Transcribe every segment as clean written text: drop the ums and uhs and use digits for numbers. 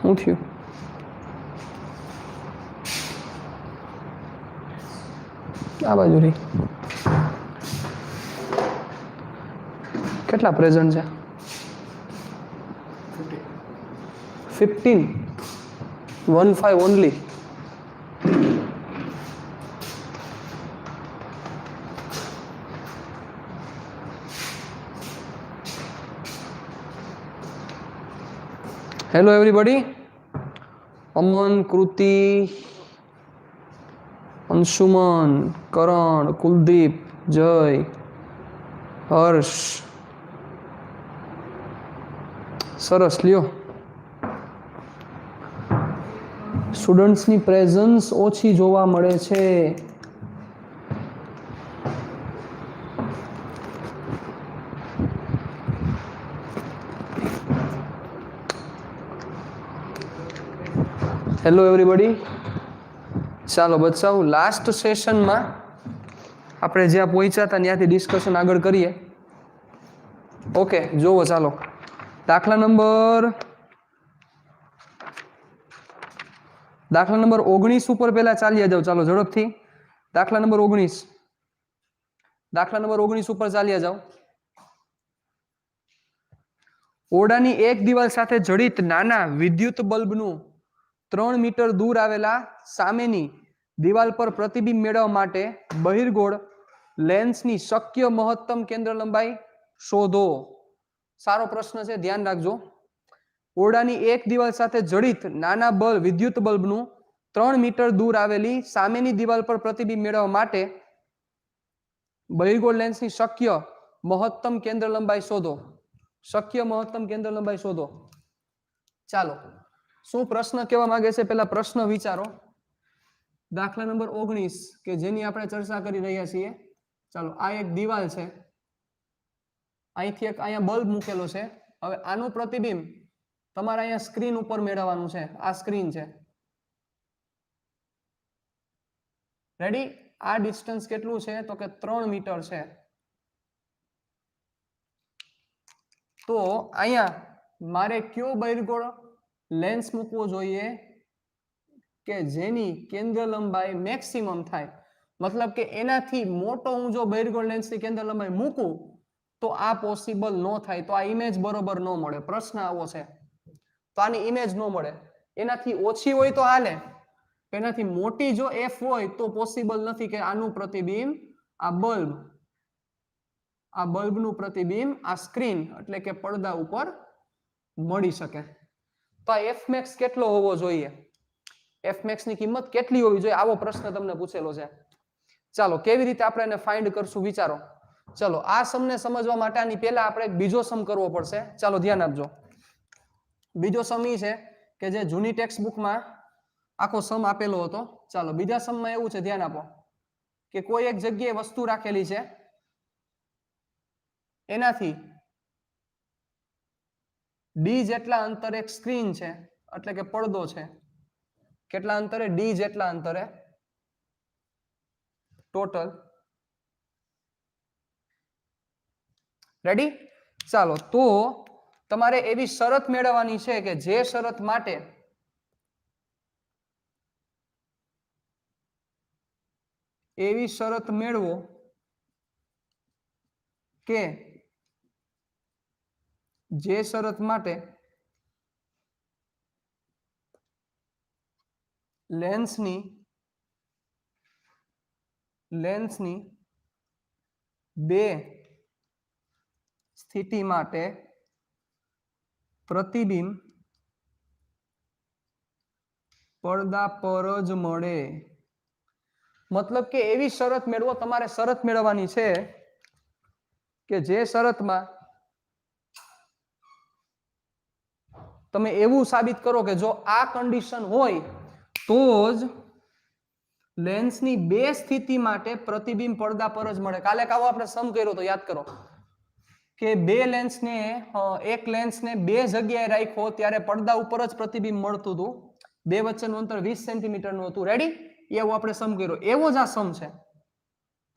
શું થયું? આ બાજુ રહી. કેટલા પ્રેઝન્ટ છે? 15. 15 only. Hello everybody. Aman, Kriti, Anshuman, Karan, Kuldeep, Jay, Harsh. સરસ લ્યો. સ્ટુડન્ટ્સની પ્રેઝન્સ ઓછી જોવા મળે છે. Hello everybody. ચાલો બચ્ચાઓ, લાસ્ટ સેશનમાં આપણે જ્યાં પહોંચ્યા હતા ત્યાંથી ડિસ્કશન આગળ કરીએ. ઓકે, જોવો ચાલો. દાખલા નંબર 19 ઉપર પહેલા ચાલ્યા જાઓ. ચાલો ઝડપથી. દાખલા નંબર 19 ઉપર ચાલ્યા જાઓ. ઓરડાની એક દિવાલ સાથે જડિત નાના વિદ્યુત બલ્બનું 3 મીટર દૂર આવેલા સામેની દિવાલ પર પ્રતિબિંબ મેળવવા માટે બહિર્ગોળ લેન્સની શક્ય મહત્તમ કેન્દ્ર લંબાઈ શોધો. સારો પ્રશ્ન છે, ધ્યાન રાખજો. ઓરડાની એક દિવાલ સાથે જડિત નાના વિદ્યુત બલ્બનું 3 મીટર દૂર આવેલી સામેની દિવાલ પર પ્રતિબિંબ મેળવવા માટે બહિર્ગોળ લેન્સની શક્ય મહત્તમ કેન્દ્ર લંબાઈ શોધો. શક્ય મહત્તમ કેન્દ્ર લંબાઈ શોધો. ચાલો, શું પ્રશ્ન કહેવા માંગે છે પેલા પ્રશ્ન વિચારો. દાખલા નંબર 19 કે જેની આપણે ચર્ચા કરી રહ્યા છીએ. ચાલો, આ એક દિવાલ છે, અહીંથી એક અહીંયા બલ્બ મૂકેલો છે. હવે આનું પ્રતિબિંબ તમારે અહીંયા સ્ક્રીન ઉપર મેળવવાનું છે. આ સ્ક્રીન છે, રેડી. આ ડિસ્ટન્સ કેટલું છે તો કે 3 મીટર છે. તો અહીંયા મારે કયો બહિર્ગોળ લેન્સ મૂકવો જોઈએ કે જેની કેન્દ્ર લંબાઈ મેક્સિમમ થાય. મતલબ કે એનાથી મોટો હું જો બહિર્ગોળ લેન્સની કેન્દ્ર લંબાઈ મૂકું તો આ પોસિબલ ન થાય, તો આ ઇમેજ બરોબર ન મળે. પ્રશ્ન આવો છે, તો આની ઇમેજ ન મળે. એનાથી ઓછી હોય તો હાલે, એનાથી મોટી જો f હોય તો પોસિબલ નથી કે આનું પ્રતિબિંબ આ બલ્બનું પ્રતિબિંબ આ સ્ક્રીન એટલે કે પડદા ઉપર મળી શકે. તો આ f max કેટલો હોવો જોઈએ, f max ની કિંમત કેટલી હોવી જોઈએ, આવો પ્રશ્ન તમને પૂછેલો છે. ચાલો, કેવી રીતે આપણે એને ફાઇન્ડ કરશું વિચારો. ચલો, આ સમને સમજવા માટે આની પહેલા આપણે બીજો સમ કરવો પડશે. ચાલો ધ્યાન આપજો. બીજો સમ ઈ છે કે જે જૂની ટેક્સ્ટ બુકમાં આખો સમ આપેલો હતો. ચાલો, બીજા સમમાં એવું છે, ધ્યાન આપો, કે કોઈ એક જગ્યાએ વસ્તુ રાખેલી છે, એનાથી d જેટલા અંતરે એક સ્ક્રીન છે એટલે કે પડદો છે. કેટલા અંતરે? d જેટલા અંતરે ટોટલ. રેડી? ચાલો, તો તમારે એવી શરત મેળવવાની છે કે જે શરત માટે એવી શરત મેળવો કે જે શરત માટે લેન્સની બે સ્થિતિ માટે પ્રતિબિંબ પડદા પર જ મળે. મતલબ કે એવી શરત મેળવો. તમારે શરત મેળવવાની છે કે જે શરતમાં તમે એવું સાબિત કરો કે જો આ કન્ડિશન હોય તો જ લેન્સની બે સ્થિતિ માટે પ્રતિબિંબ પડદા પર જ મળે. કાલે કાવો આપણે સમ કર્યો તો યાદ કરો કે એક લેન્સને બે જગ્યાએ રાખ્યો ત્યારે પડદા ઉપર જ પ્રતિબિંબ મળતું હતું. બે વચ્ચેનું અંતર 20 સેન્ટીમીટરનું હતું. રેડી? એવું આપણે સમ કર્યો. એવો જ આ સમ છે,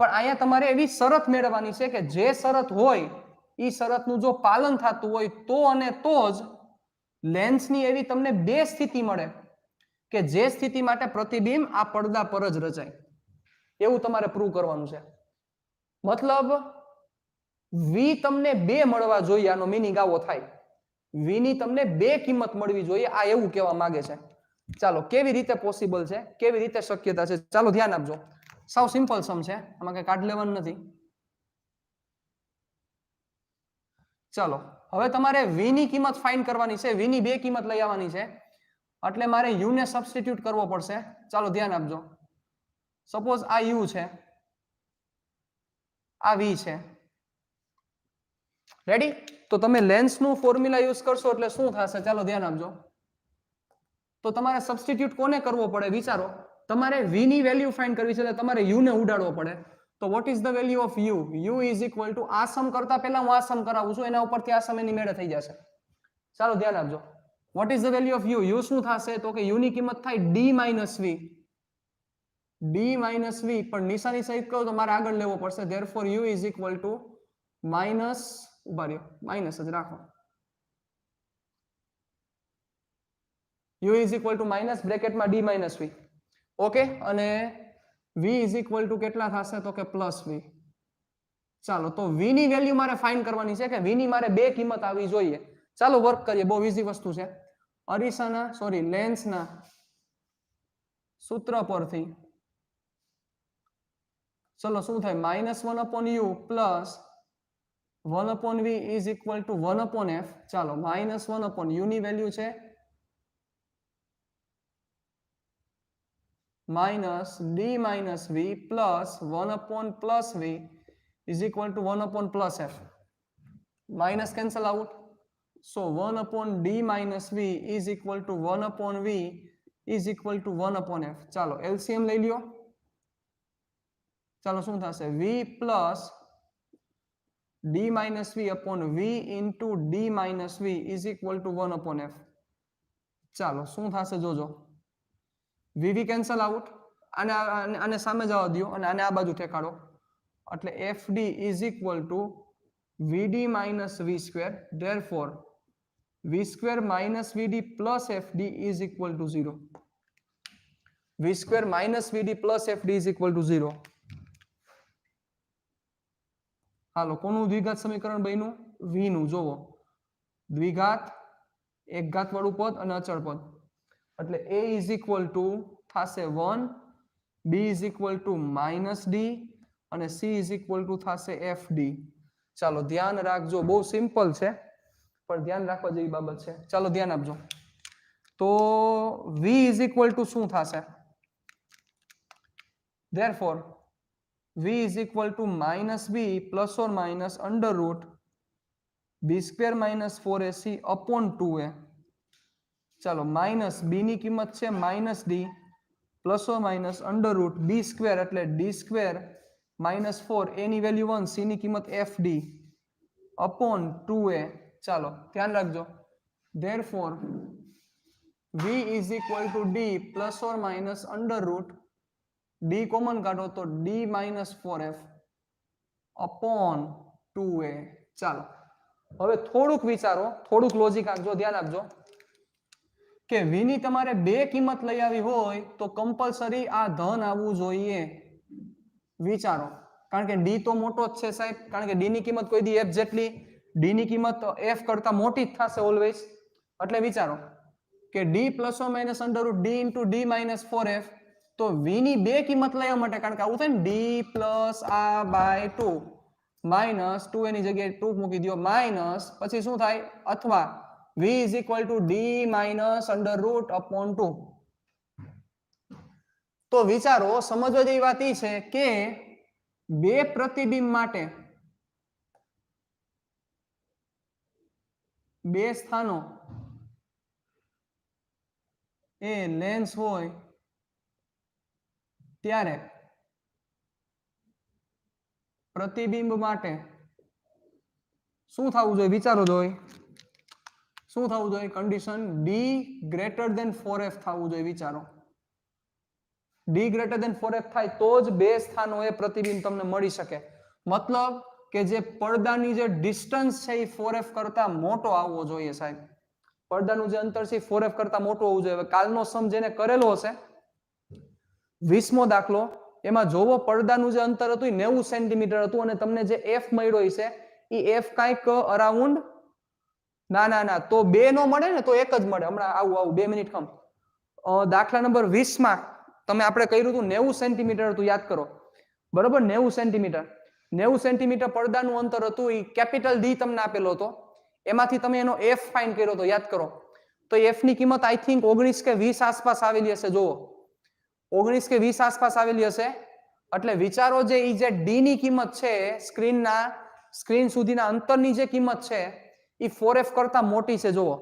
પણ અહીંયા તમારે એવી શરત મેળવવાની છે કે જે શરત હોય એ શરતનું જો પાલન થતું હોય તો અને તો જ લેન્સની એવી તમને બે સ્થિતિ મળે કે જે સ્થિતિ માટે પ્રતિબિંબ આ પડદા પર જ રચાય, એવું તમારે પ્રૂવ કરવાનું છે. મતલબ વી તમને બે મળવા જોઈએ, આનો મીનિંગ આવો થાય. વી ની તમને બે કિંમત મળવી જોઈએ, આ એવું કહેવા માંગે છે. ચાલો કેવી રીતે પોસિબલ છે, કેવી રીતે શક્યતા છે, ચાલો ધ્યાન આપજો. સાવ સિમ્પલ સમ છે, આમાં કઈ કાઢ લેવાનું નથી. ચાલો હવે તમારે વી ની કિંમત ફાઇન્ડ કરવાની છે. વી ની બે કિંમત લઈ આવવાની છે, એટલે મારે યુ ને સબસ્ટિટ્યુટ કરવો પડશે. ચાલો ધ્યાન આપજો. સપોઝ આ યુ છે, આ વી છે. રેડી? તો તમે લેન્સનું ફોર્મ્યુલા યુઝ કરશો એટલે શું થશે? ચાલો ધ્યાન આપજો. તો તમારે સબસ્ટિટ્યુટ કોને કરવો પડે વિચારો. તમારે વી ની વેલ્યુ ફાઇન્ડ કરવી છે, એટલે તમારે યુ ને ઉડાડવો પડે. તો vote is the value of U? You is equal to, આ સમ કરતા પહેલા હું આ સમ કરાવું છું, એના ઉપરથી આ સમ એની મેળે થઈ જશે. ચાલો ધ્યાન આપજો. What is the value of U? U શું થશે? તો કે યુ ની કિંમત થાય D minus V. D minus V, પણ નિશાની સહિત કહું તો મારે આગળ લેવો પડશે. Therefore U is equal to minus, ઉભા રહ્યો, માઇનસ જ રાખો. U is equal to minus બ્રેકેટમાં ડી માઇનસ વી. ઓકે, અને v ઇઝ ઇક્વલ ટુ કેટલા થશે? તો કે પ્લસ વી. ચાલો તો v ની વેલ્યુ મારે ફાઇન્ડ કરવાની છે કે v ની મારે બે કિંમત આવી જોઈએ. ચાલો વર્ક કરીએ, બહુ ઈઝી વસ્તુ છે. અરીસાના સોરી લેન્સના સૂત્ર પરથી ચલો શું થાય? Minus 1/u plus 1/v is equal to 1/f. ચાલો માઇનસ 1/u ની વેલ્યુ છે minus D minus V plus 1/+v is equal to 1/+f. Minus cancel out. So 1/d minus V is equal to 1/v is equal to 1/f. ચાલો LCM લઈ લ્યો. ચાલો શું થશે? v plus d minus V upon v into d minus V is equal to 1/f. ચાલો શું થશે જોજો. વી કેન્સલ આઉટ, આને સામે જવા દો અને આને આ બાજુ ઠેકાડો, એટલે fd ઇઝ ઇક્વલ ટુ vd minus V square. Therefore v square minus vd plus fd is equal to 0. v square minus vd plus fd is equal to 0. હાલો કોનું દ્વિઘાત સમીકરણ બન્યું? v નું. જોવો દ્વિઘાત, એક ઘાત વાળું પદ અને અચળ પદ, એટલે a ઇઝ ઇક્વલ ટુ થશે 1, b is equal to minus D અને c ઇઝ ઇક્વલ ટુ થશે fd. ચાલો ધ્યાન રાખજો, બહુ સિમ્પલ છે પણ ધ્યાન રાખવા જેવી બાબત છે. ચાલો ધ્યાન આપજો. તો v ઇઝ ઇક્વલ ટુ શું થશે? Therefore v is equal to minus B plus or minus under root b square minus 4ac upon 2a. ચાલો માઇનસ બી ની કિંમત છે minus D plus or minus under root B square એટલે D square minus 4, A ની value 1, C ની કિંમત fd upon 2a. ચાલો ધ્યાન રાખજો. Therefore v is equal to D plus or minus under route D common કાઢો તો d minus 4f upon 2a. ચાલો હવે થોડુંક વિચારો, થોડુંક લોજિક આપજો, ધ્યાન આપજો કે v ની તમારે બે કિંમત લઈ આવી હોય તો કમ્પલસરી આ ધન આવવું જોઈએ. વિચારો, કારણ કે d તો મોટો જ છે સાહેબ, કારણ કે d ની કિંમત કોઈ દી f જેટલી, d ની કિંમત f કરતા મોટી જ થશે ઓલવેઝ. એટલે વિચારો કે d plus or minus under route d into d minus 4f, તો v ની બે કિંમત લેવા માટે, કારણ કે આવું થાય ને d પ્લસ આ બાય 2 માઇનસ 2 એની જગ્યાએ 2 મૂકી દો માઇનસ, પછી શું થાય? અથવા v is equal to d minus under route upon 2. તો વિચારો, સમજવા જેવી વાત એ છે કે બે પ્રતિબિંબ માટે બે સ્થાનો એ લેન્સ હોય ત્યારે પ્રતિબિંબ માટે શું થવું જોઈએ? વિચારો જોઈએ શું થવું જોઈએ? Condition d greater than 4f થવું જોઈએ. વિચારો d ગ્રેટર ધેન 4f થાય તો જ બે સ્થાનો એ પ્રતિબિંબ તમને મળી શકે. મતલબ કે જે પડદાની જે ડિસ્ટન્સ છે એ 4f કરતા મોટો આવવો જોઈએ સાહેબ. પડદાનું જે અંતર છે 4f કરતા મોટું હોવું જોઈએ. હવે કાલનો સમ જેને કરેલો હશે 20મો દાખલો, એમાં જોવો પડદાનું જે અંતર હતું એ 90 સેન્ટીમીટર હતું અને તમને જે f મળ્યો છે એ f કાંઈક અરાઉન્ડ ના તો 2 નો મળે ને, તો 1 જ મળે. હમણાં આવું 2 મિનિટ ખમ. દાખલા નંબર 20 માં તમે આપણે કર્યું હતું 90 સેન્ટીમીટર હતું, યાદ કરો બરોબર. 90 સેન્ટીમીટર 90 સેન્ટીમીટર પડદાનું અંતર હતું, એ કેપિટલ D તમને આપેલો હતો. એમાંથી તમે એનો f ફાઇન્ડ કર્યો તો યાદ કરો. તો f ની કિંમત આઈ થિંક 19 કે 20 આસપાસ આવેલી હશે. જુઓ 19 કે 20 આસપાસ આવેલી હશે. એટલે વિચારો જે ઈ જે d ની કિંમત છે, સ્ક્રીન સુધીના અંતરની જે કિંમત છે એ 4f કરતા મોટી છે. જુઓ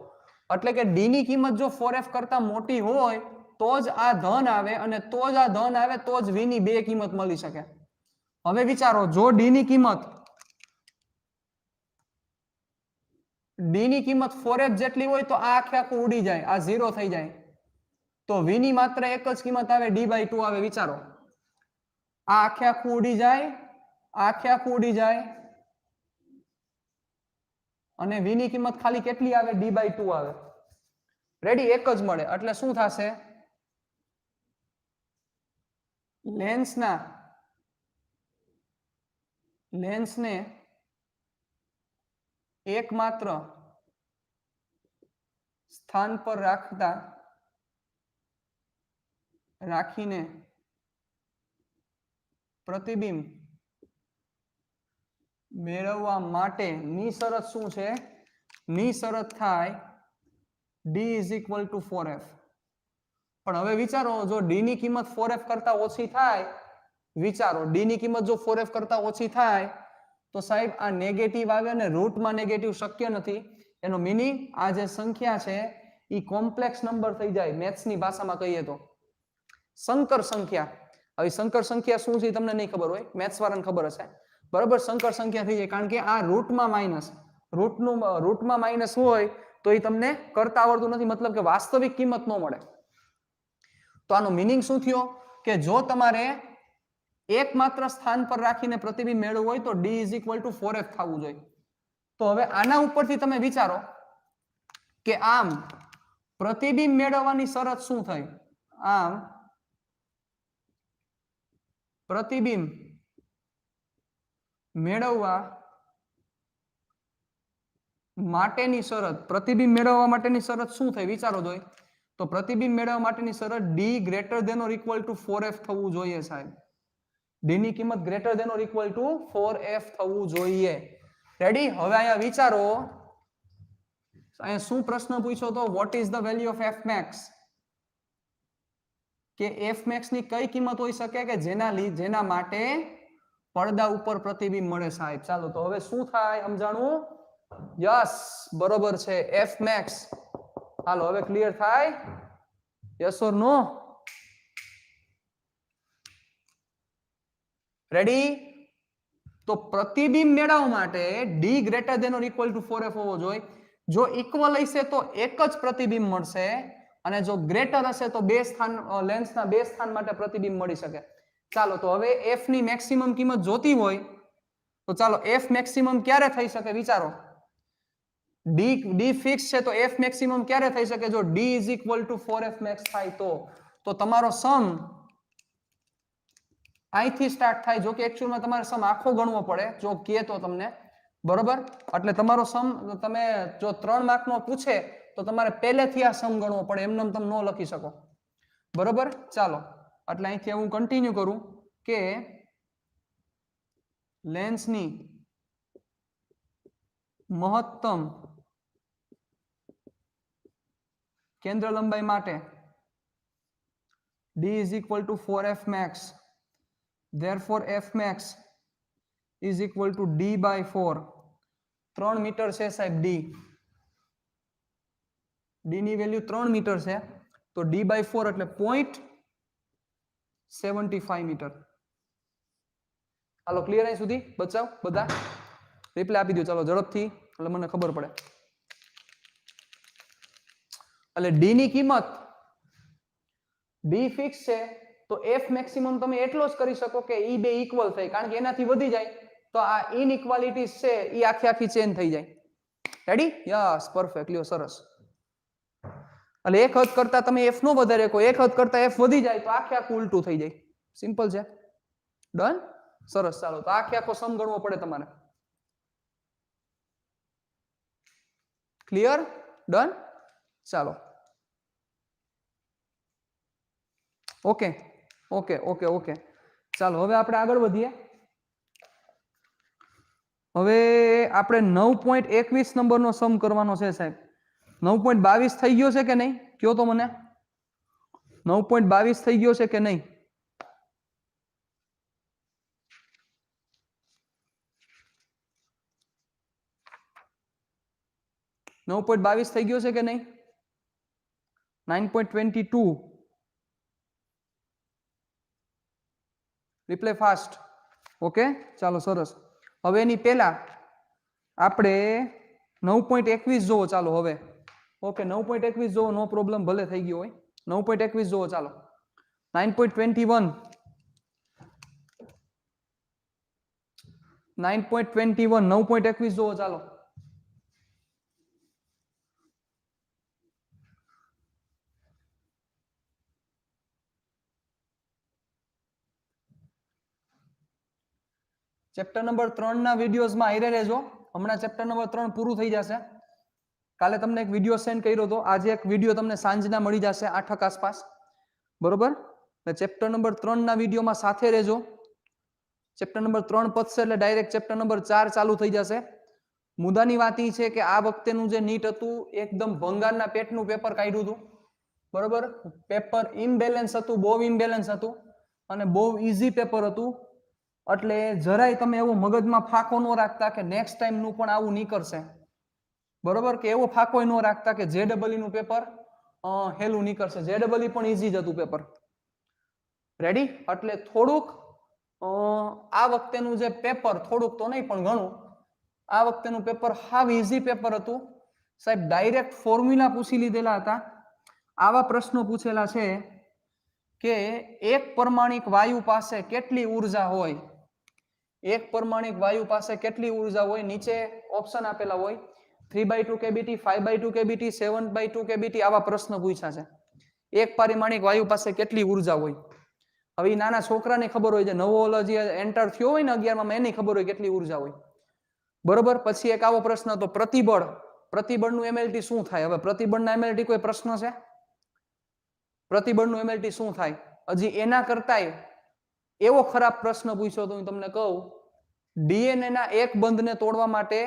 એટલે કે d ની કિંમત જો 4f કરતા મોટી હોય તો જ આ ધન આવે, અને તો જ આ ધન આવે તો જ v ની બે કિંમત મળી શકે. હવે વિચારો, જો d ની કિંમત 4f જેટલી હોય તો આ આખે આખું ઉડી જાય, આ 0 થઈ જાય. તો v ની માત્ર એક જ કિંમત આવે, d/2 આવે. વિચારો, આ આખે આખું ઉડી જાય, આખે આખું ઉડી જાય, અને v ની કિંમત ખાલી કેટલી આવે? d/2 આવે. રેડી? એક જ મળે. એટલે શું થશે? લેન્સને એકમાત્ર સ્થાન પર રાખીને પ્રતિબિંબ મેળવવા માટેની શરત શું છે? ની શરત થાય d = 4f. પણ હવે વિચારો, જો d ની કિંમત 4f કરતા ઓછી થાય, વિચારો d ની કિંમત જો 4f કરતા ઓછી થાય તો સાહેબ આ નેગેટિવ આવે ને રૂટમાં નેગેટિવ શક્ય નથી. એનો મીનિંગ આ જે સંખ્યા છે એ કોમ્પ્લેક્સ નંબર થઈ જાય. મેથ્સની ભાષામાં કહીએ તો સંકર સંખ્યા. હવે સંકર સંખ્યા શું છે તમને નહીં ખબર હોય, મેથ્સ વાળાને ખબર હશે બરોબર. સંકર સંખ્યા થઈ જાય કારણ કે આ રૂટમાં માઇનસ હોય તો એ તમને કરતા આવડતું નથી, મતલબ કે વાસ્તવિક કિંમત ન મળે. તો આનો મીનિંગ શું થયો કે જો તમારે એકમાત્ર સ્થાન પર રાખીને પ્રતિબિંબ મેળવવું હોય તો d = 4f થવું જોઈએ. તો હવે આના ઉપરથી તમે વિચારો કે આમ પ્રતિબિંબ મેળવવાની શરત શું થઈ? આમ પ્રતિબિંબ મેળવવા માટેની શરત શું થઈ? વિચારો જોઈએ. તો પ્રતિબિંબ મેળવવા માટેની શરત d ≥ 4f થવું જોઈએ સાહેબ. d ની કિંમત > 4f થવું જોઈએ. રેડી? હવે અહીંયા વિચારો, અહીંયા શું પ્રશ્ન પૂછ્યો તો? Vote is the value of f max? કે f max ની કઈ કિંમત હોઈ શકે કે જેના માટે પડદા ઉપર પ્રતિબિંબ મળે સાહેબ. ચાલો તો હવે શું થાય સમજાણું? યસ, બરોબર છે, f max. હાલો હવે ક્લિયર થાય? Yes or no? રેડી? તો પ્રતિબિંબ મેળવવા માટે d > 4f હોવો જોઈએ. જો ઇક્વલ હશે તો એક જ પ્રતિબિંબ મળશે, અને જો ગ્રેટર હશે તો લેન્સના બે સ્થાન માટે પ્રતિબિંબ મળી શકે. ચાલો તો હવે f ની મેક્સિમમ કિંમત જોતી હોય તો ચાલો f મેક્સિમમ ક્યારે થઈ શકે? વિચારો, d ફિક્સ છે તો f મેક્સિમમ ક્યારે થઈ શકે? જો d = 4f max થાય તો તમારો સમ અહીંથી સ્ટાર્ટ થાય. જો કે એકચ્યુઅલમાં તમારે સમ આખો ગણવો પડે જો કે તો તમને બરોબર. એટલે તમારો સમ તમે જો 3 માર્કનો પૂછે તો તમારે પહેલેથી આ સમ ગણવો પડે, એમને તમે ન લખી શકો બરોબર. ચાલો એટલે અહીંથી હું કન્ટિન્યુ કરું કે લેન્સની મહત્તમ કેન્દ્ર લંબાઈ માટે d = 4f max. Therefore f max is equal to d/4. 3 metre છે સાહેબ d ની વેલ્યુ 3 મીટર છે તો d/4 એટલે 0.75 મીટર. હાલો ક્લિયર? અહીં સુધી બચાવ બધા રિપ્લાય આપી દો ચાલો ઝડપથી, એટલે મને ખબર પડે. એટલે d ની કિંમત d ફિક્સ છે તો f મેક્સિમમ તમે એટલો જ કરી શકો કે ઈ બે ઇક્વલ થાય, કારણ કે એનાથી વધી જાય તો આ ઇનઇક્વાલિટીઝ છે એ આખી ચેન્જ થઈ જાય. રેડી? Yes, perfect. લ્યો સરસ. એટલે એક હદ કરતા તમે f નો વધારે કો, એક હદ કરતા f વધી જાય તો આખે આખું ઉલટું થઈ જાય. સિમ્પલ છે. ડન. સરસ. ચાલો તો આખે આખો સમ ગણવો પડે તમારે. ક્લિયર? ડન. ચાલો ઓકે ઓકે ઓકે ઓકે. ચાલો હવે આપણે આગળ વધીએ. હવે આપણે 9.21 નંબરનો સમ કરવાનો છે સાહેબ. 9.22 થઈ ગયો છે કે નહીં? કયો તો મને. 9.22 થઈ ગયો છે કે નહીં? $9.22 થઈ ગયો છે કે નહીં? 9.22. Reply fast. ઓકે ચાલો સરસ. હવે એની પહેલા આપણે 9.21 જોવો. ચાલો હવે ઓકે 9.21 જોવો. નો પ્રોબ્લેમ, ભલે થઈ ગયો હોય. 9.21 જોવો. ચાલો 9.21 9.21 જોવો. ચાલો ચેપ્ટર નંબર 3 ના વિડીયોઝમાં આયરે રહેજો. હમણાં ચેપ્ટર નંબર 3 પૂરું થઈ જશે. કાલે તમને એક વિડીયો સેન્ડ કર્યો હતો. આજે એક વિડીયો તમને સાંજના મળી જશે 8:00 આસપાસ. બરોબર? ચેપ્ટર નંબર 3 ના વિડીયોમાં સાથે રહેજો. ચેપ્ટર નંબર 3 પતશે એટલે ડાયરેક્ટ ચેપ્ટર નંબર 4 ચાલુ થઈ જશે. મુદ્દાની વાત એ છે કે આ વખતેનું જે નીટ હતું એકદમ ભંગારના પેટનું પેપર કાઢ્યું હતું. બરોબર? પેપર ઇમ્બેલેન્સ હતું, બહુ ઇમ્બેલેન્સ હતું અને બહુ ઈઝી પેપર હતું. એટલે જરાય તમે એવો મગજમાં ફાંકો ન રાખતા કે નેક્સ્ટ ટાઈમ નું પણ આવું નીકળશે. બરોબર? કે એવો ફાંકો ન રાખતા કે JEE નું પેપર હેલું નીકળશે. JEE પણ ઈઝી જ હતું પેપર. રેડી? એટલે થોડુંક આ વખતેનું જે પેપર, થોડુંક તો નહીં પણ ઘણું, આ વખતેનું પેપર હાવ ઈઝી પેપર હતું સાહેબ. ડાયરેક્ટ ફોર્મ્યુલા પૂછી લીધેલા હતા. આવા પ્રશ્નો પૂછેલા છે કે એક પરમાણિક વાયુ પાસે કેટલી ઉર્જા હોય. એક પરમાણિક વાયુ પાસે કેટલી ઉર્જા હોય? નીચે ઓપ્શન આપેલા હોય. 3/2 kBt, 5/2 kBt, 7/2 kBt. આવા પ્રશ્ન પૂછ્યા છે. એક પરિમાણિક વાયુ પાસે કેટલી ઉર્જા હોય? હવે નાના છોકરાને ખબર હોય છે, નવો જે એન્ટર થયો હોય ને 11માં, એને ખબર હોય કેટલી ઉર્જા હોય. બરોબર? પછી એક આવો પ્રશ્ન હતો પ્રતિબળ. પ્રતિબળનું MLT શું થાય? હવે પ્રતિબળના MLT કોઈ પ્રશ્ન છે? પ્રતિબળનું MLT શું થાય? હજી એના કરતાય એવો ખરાબ પ્રશ્ન પૂછ્યો તો હું તમને કહું, DNA ના એક બંધને તોડવા માટે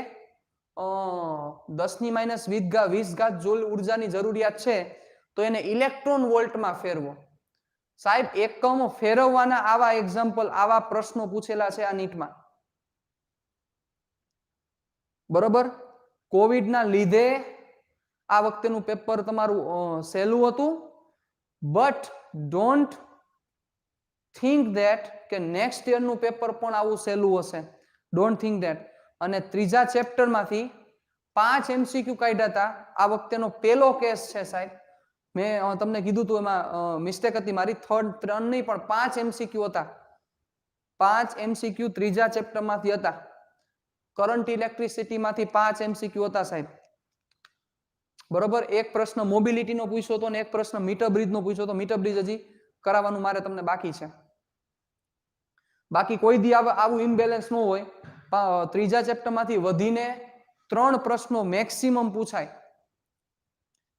10⁻20 જૂલ ઉર્જાની જરૂરિયાત છે, તો એને ઇલેક્ટ્રોન વોલ્ટમાં ફેરવો. સાહેબ એકમો ફેરવવાના આવા એક્ઝામ્પલ, આવા પ્રશ્નો પૂછેલા છે આ નીટમાં. બરોબર? કોવિડના લીધે આ વખતેનું પેપર તમારું સહેલું હતું, બટ ડોન્ટ થિંક ધેટ કે નેક્સ્ટ યરનું પેપર પણ આવું સહેલું હશે. Don't think that. અને ત્રીજા ચેપ્ટરમાંથી 5 MCQ કાઢ્યા હતા. આ વખતેનો પહેલો કેસ છે સાહેબ. મેં તમને કીધું હતું એમાં મિસ્ટેક હતી મારી. 3 નહીં પણ 5 MCQ હતા. 5 MCQ ત્રીજા ચેપ્ટરમાંથી હતા. કરંટ ઇલેક્ટ્રિસિટીમાંથી 5 MCQ હતા સાહેબ. બરોબર? એક પ્રશ્ન મોબિલિટીનો પૂછ્યો હતો અને એક પ્રશ્ન મીટર બ્રિજનો પૂછ્યો હતો. મીટર બ્રિજ હજી કરાવવાનું મારે તમને બાકી છે. બાકી કોઈ દી આવું ઇમ્બેલેન્સ ન હોય. ત્રીજા ચેપ્ટરમાંથી વધીને 3 પ્રશ્નો મેક્સિમમ પૂછાય.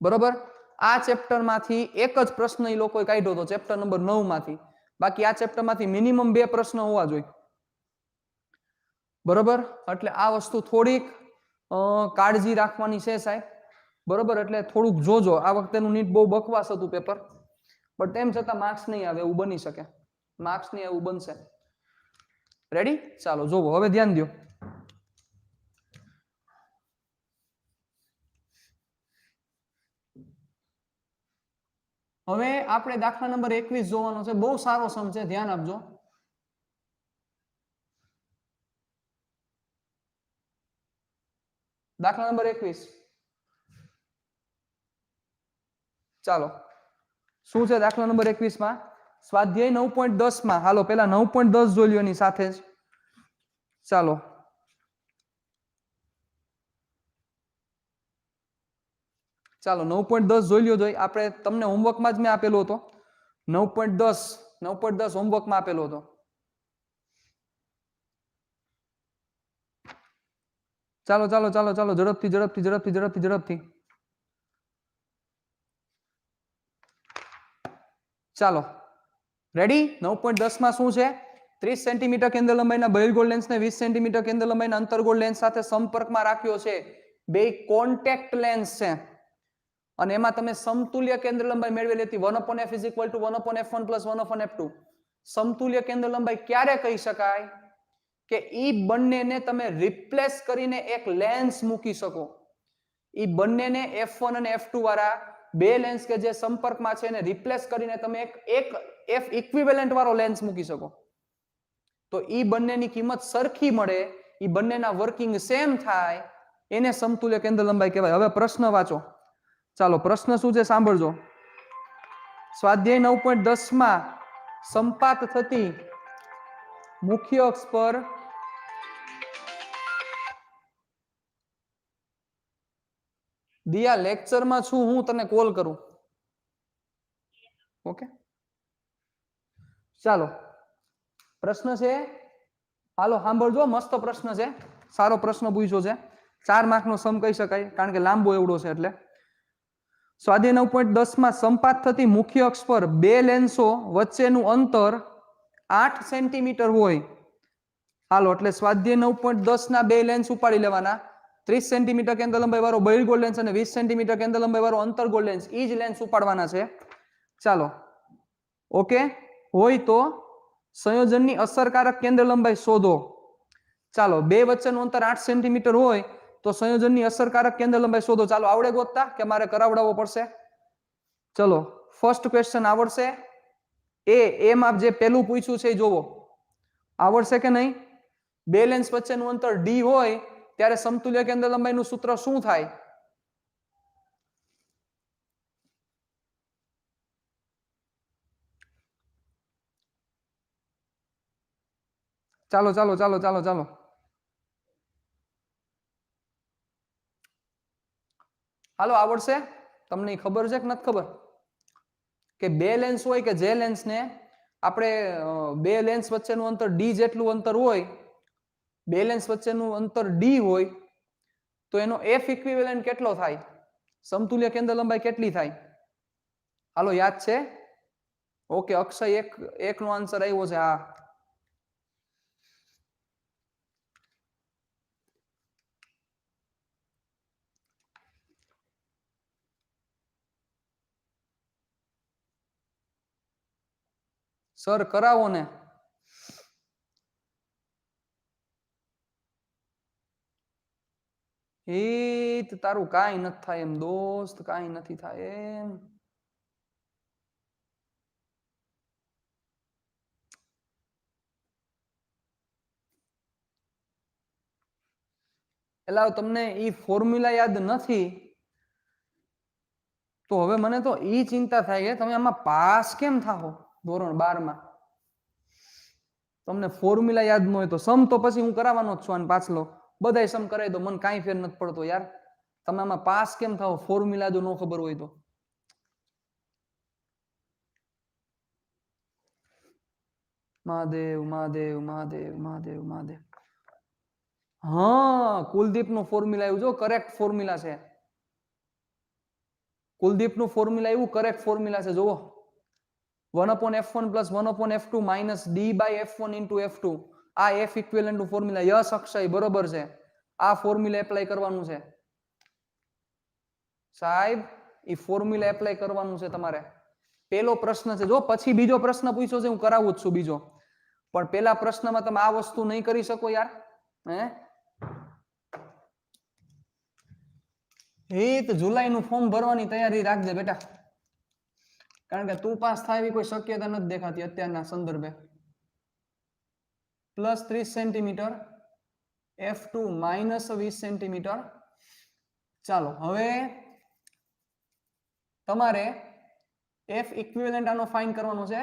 બરોબર? આ ચેપ્ટરમાંથી એક જ પ્રશ્ન એ લોકોએ કાઢ્યો હતો, ચેપ્ટર નંબર 9 માંથી. બાકી આ ચેપ્ટરમાંથી મિનિમમ 2 પ્રશ્ન હોવા જોઈએ. બરોબર? એટલે આ વસ્તુ થોડીક કાળજી રાખવાની છે સાહેબ. બરોબર? એટલે થોડુંક જોજો. આ વખતેનું નીટ બહુ બકવાસ હતું પેપર, પણ તેમ છતાં માર્ક્સ નહીં આવે એવું બની શકે. માર્ક્સ નહીં એવું બનશે. રેડી? ચાલો જોવો હવે ધ્યાન દો. હવે આપણે દાખલા નંબર 21 જોવાનો છે. બહુ સારો સમ છે, ધ્યાન આપજો. દાખલા નંબર 21. ચાલો શું છે દાખલા નંબર 21 માં? સ્વાધ્યાય 9.10 માં. હાલો પેલા 9.10 જોઈ લ્યો એની સાથે જ. ચાલો ચાલો 9.10 જોઈ લ્યો જોઈ આપણે તમને હોમવર્કમાં જ મેં આપેલો હતો 9.10 હોમવર્કમાં આપેલો હતો ચાલો ચાલો ચાલો ચાલો ઝડપથી ઝડપથી ઝડપથી ઝડપથી ઝડપથી ચાલો રેડી 9.10 માં શું છે 30 સેન્ટીમીટર કેન્દ્ર લંબાઈના બહિર્ગોળ લેન્સને 20 સેન્ટીમીટર કેન્દ્ર લંબાઈના અંતર્ગોળ લેન્સ સાથે સંપર્કમાં રાખ્યો છે બે કોન્ટેક્ટ લેન્સ છે અને એમાં તમે સમતુલ્ય કેન્દ્ર લંબાઈ મેળવેલી હતી 1/f = 1/f1 + 1/f2 સમતુલ્ય કેન્દ્ર લંબાઈ ક્યારે કહી શકાય કે ઈ બંનેને તમે રિપ્લેસ કરીને એક લેન્સ મૂકી શકો ઈ બંનેને f1 અને f2 વાળા બે લેન્સ કે જે સંપર્કમાં છે એને રિપ્લેસ કરીને તમે એક f ઇક્વિવેલન્ટ વાળો લેન્સ મૂકી શકો તો ઈ બંનેની કિંમત સરખી મળે ઈ બંનેના વર્કિંગ સેમ થાય એને સમતુલ્ય કેન્દ્ર લંબાઈ કહેવાય હવે પ્રશ્ન વાંચો ચાલો પ્રશ્ન શું છે સાંભળજો સ્વાધ્યાય 9.10 માં સંપાત થતી મુખ્ય અક્ષ પર દિયા લેક્ચરમાં છું હું તને કોલ કરું ઓકે ચાલો પ્રશ્ન છે હાલો સાંભળજો મસ્ત પ્રશ્ન છે સારો પ્રશ્ન પૂછ્યો છે 4 માર્કનો સમ કહી શકાય કારણ કે લાંબો એવડો છે એટલે સ્વાધ્યાય 9.10 માં સંપાત થતી મુખ્ય અક્ષ પર બે લેન્સો વચ્ચેનું અંતર 8 સેન્ટીમીટર હોય હાલો એટલે સ્વાધ્યાય 9.10 ના બે લેન્સ ઉપાડી લેવાના 30 સેન્ટીમીટર કેન્દ્ર લંબાઈ વાળો બહિર્ગોળ લેન્સ અને 20 સેન્ટીમીટર કેન્દ્ર લંબાઈ વાળો અંતર્ગોળ લેન્સ ઈ જ લેન્સ ઉપાડવાના છે ચાલો ઓકે હોય તો સંયોજનની અસરકારક કેન્દ્ર લંબાઈ શોધો ચાલો બે વચ્ચેનું અંતર 8 સેન્ટીમીટર હોય તો સંયોજનની અસરકારક કેન્દ્ર લંબાઈ શોધો ચાલો આવડે ગોતતા કે મારે કરાવડાવવો પડશે ચલો ફર્સ્ટ ક્વેશ્ચન આવડશે એમાં જે પેલું પૂછ્યું છે એ જોવો આવડશે કે નહીં બે લેન્સ વચ્ચેનું અંતર ડી હોય ત્યારે સમતુલ્ય કેન્દ્ર લંબાઈનું સૂત્ર શું થાય ચાલો ચાલો ચાલો ચાલો ચાલો હાલો આવડશે તમને ખબર છે કે નથી ખબર કે બે લેન્સ હોય કે જે લેન્સને આપણે બે લેન્સ વચ્ચેનું અંતર ડી જેટલું અંતર હોય બે લેન્સ વચ્ચેનું અંતર ડી હોય તો એનો એફ ઇક્વિવેલન્ટ કેટલો થાય સમતુલ્ય કેન્દ્ર લંબાઈ કેટલી થાય હાલો યાદ છે ઓકે અક્ષય એક નો આન્સર આવ્યો છે હા સર કરાવો ને તારું કાંઈ નથી થાય એમ દોસ્ત કાંઈ નથી થાય એમ એટલે તમને ઈ ફોર્મ્યુલા યાદ નથી તો હવે મને તો ઈ ચિંતા થાય કે તમે આમાં પાસ કેમ થાઓ ધોરણ 12 માં તમને ફોર્મ્યુલા યાદ ન હોય તો સમ તો પછી હું કરાવવાનો જ છું અને પાછલો બધાય સમ કરાવી દો મને કાંઈ ફેર નથી પડતો યાર તમે આમાં પાસ કેમ થાઓ ફોર્મ્યુલા જો ન ખબર હોય તો મહાદેવ મહાદેવ મહાદેવ મહાદેવ મહાદેવ હા કુલદીપ નો ફોર્મ્યુલા આવ્યું જો કરેક્ટ ફોર્મ્યુલા છે કુલદીપ નું ફોર્મ્યુલા આવ્યું કરેક્ટ ફોર્મ્યુલા છે જુઓ 1/f1 + 1/f2 - d/f1 * f2 આ f ઇક્વિવેલન્ટ નું ફોર્મ્યુલા યસ અક્ષય બરોબર છે આ ફોર્મ્યુલા એપ્લાય કરવાનું છે સાહેબ ઈ ફોર્મ્યુલા એપ્લાય કરવાનું છે તમારે પહેલો પ્રશ્ન છે જો પછી બીજો પ્રશ્ન પૂછ્યો છે હું કરાવું જ છું બીજો પણ પહેલા પ્રશ્નમાં તમે આ વસ્તુ નહીં કરી શકો યાર હિત જુલાઈ નું ફોર્મ ભરવાની તૈયારી રાખજે બેટા કારણ કે તું પાસ થાય એવી કોઈ શક્યતા નથી દેખાતી અત્યારના સંદર્ભે +30 સેન્ટીમીટર f2 - 20 સેન્ટીમીટર ચાલો હવે તમારે f ઇક્વિવેલન્ટ આનો ફાઇન્ડ કરવાનો છે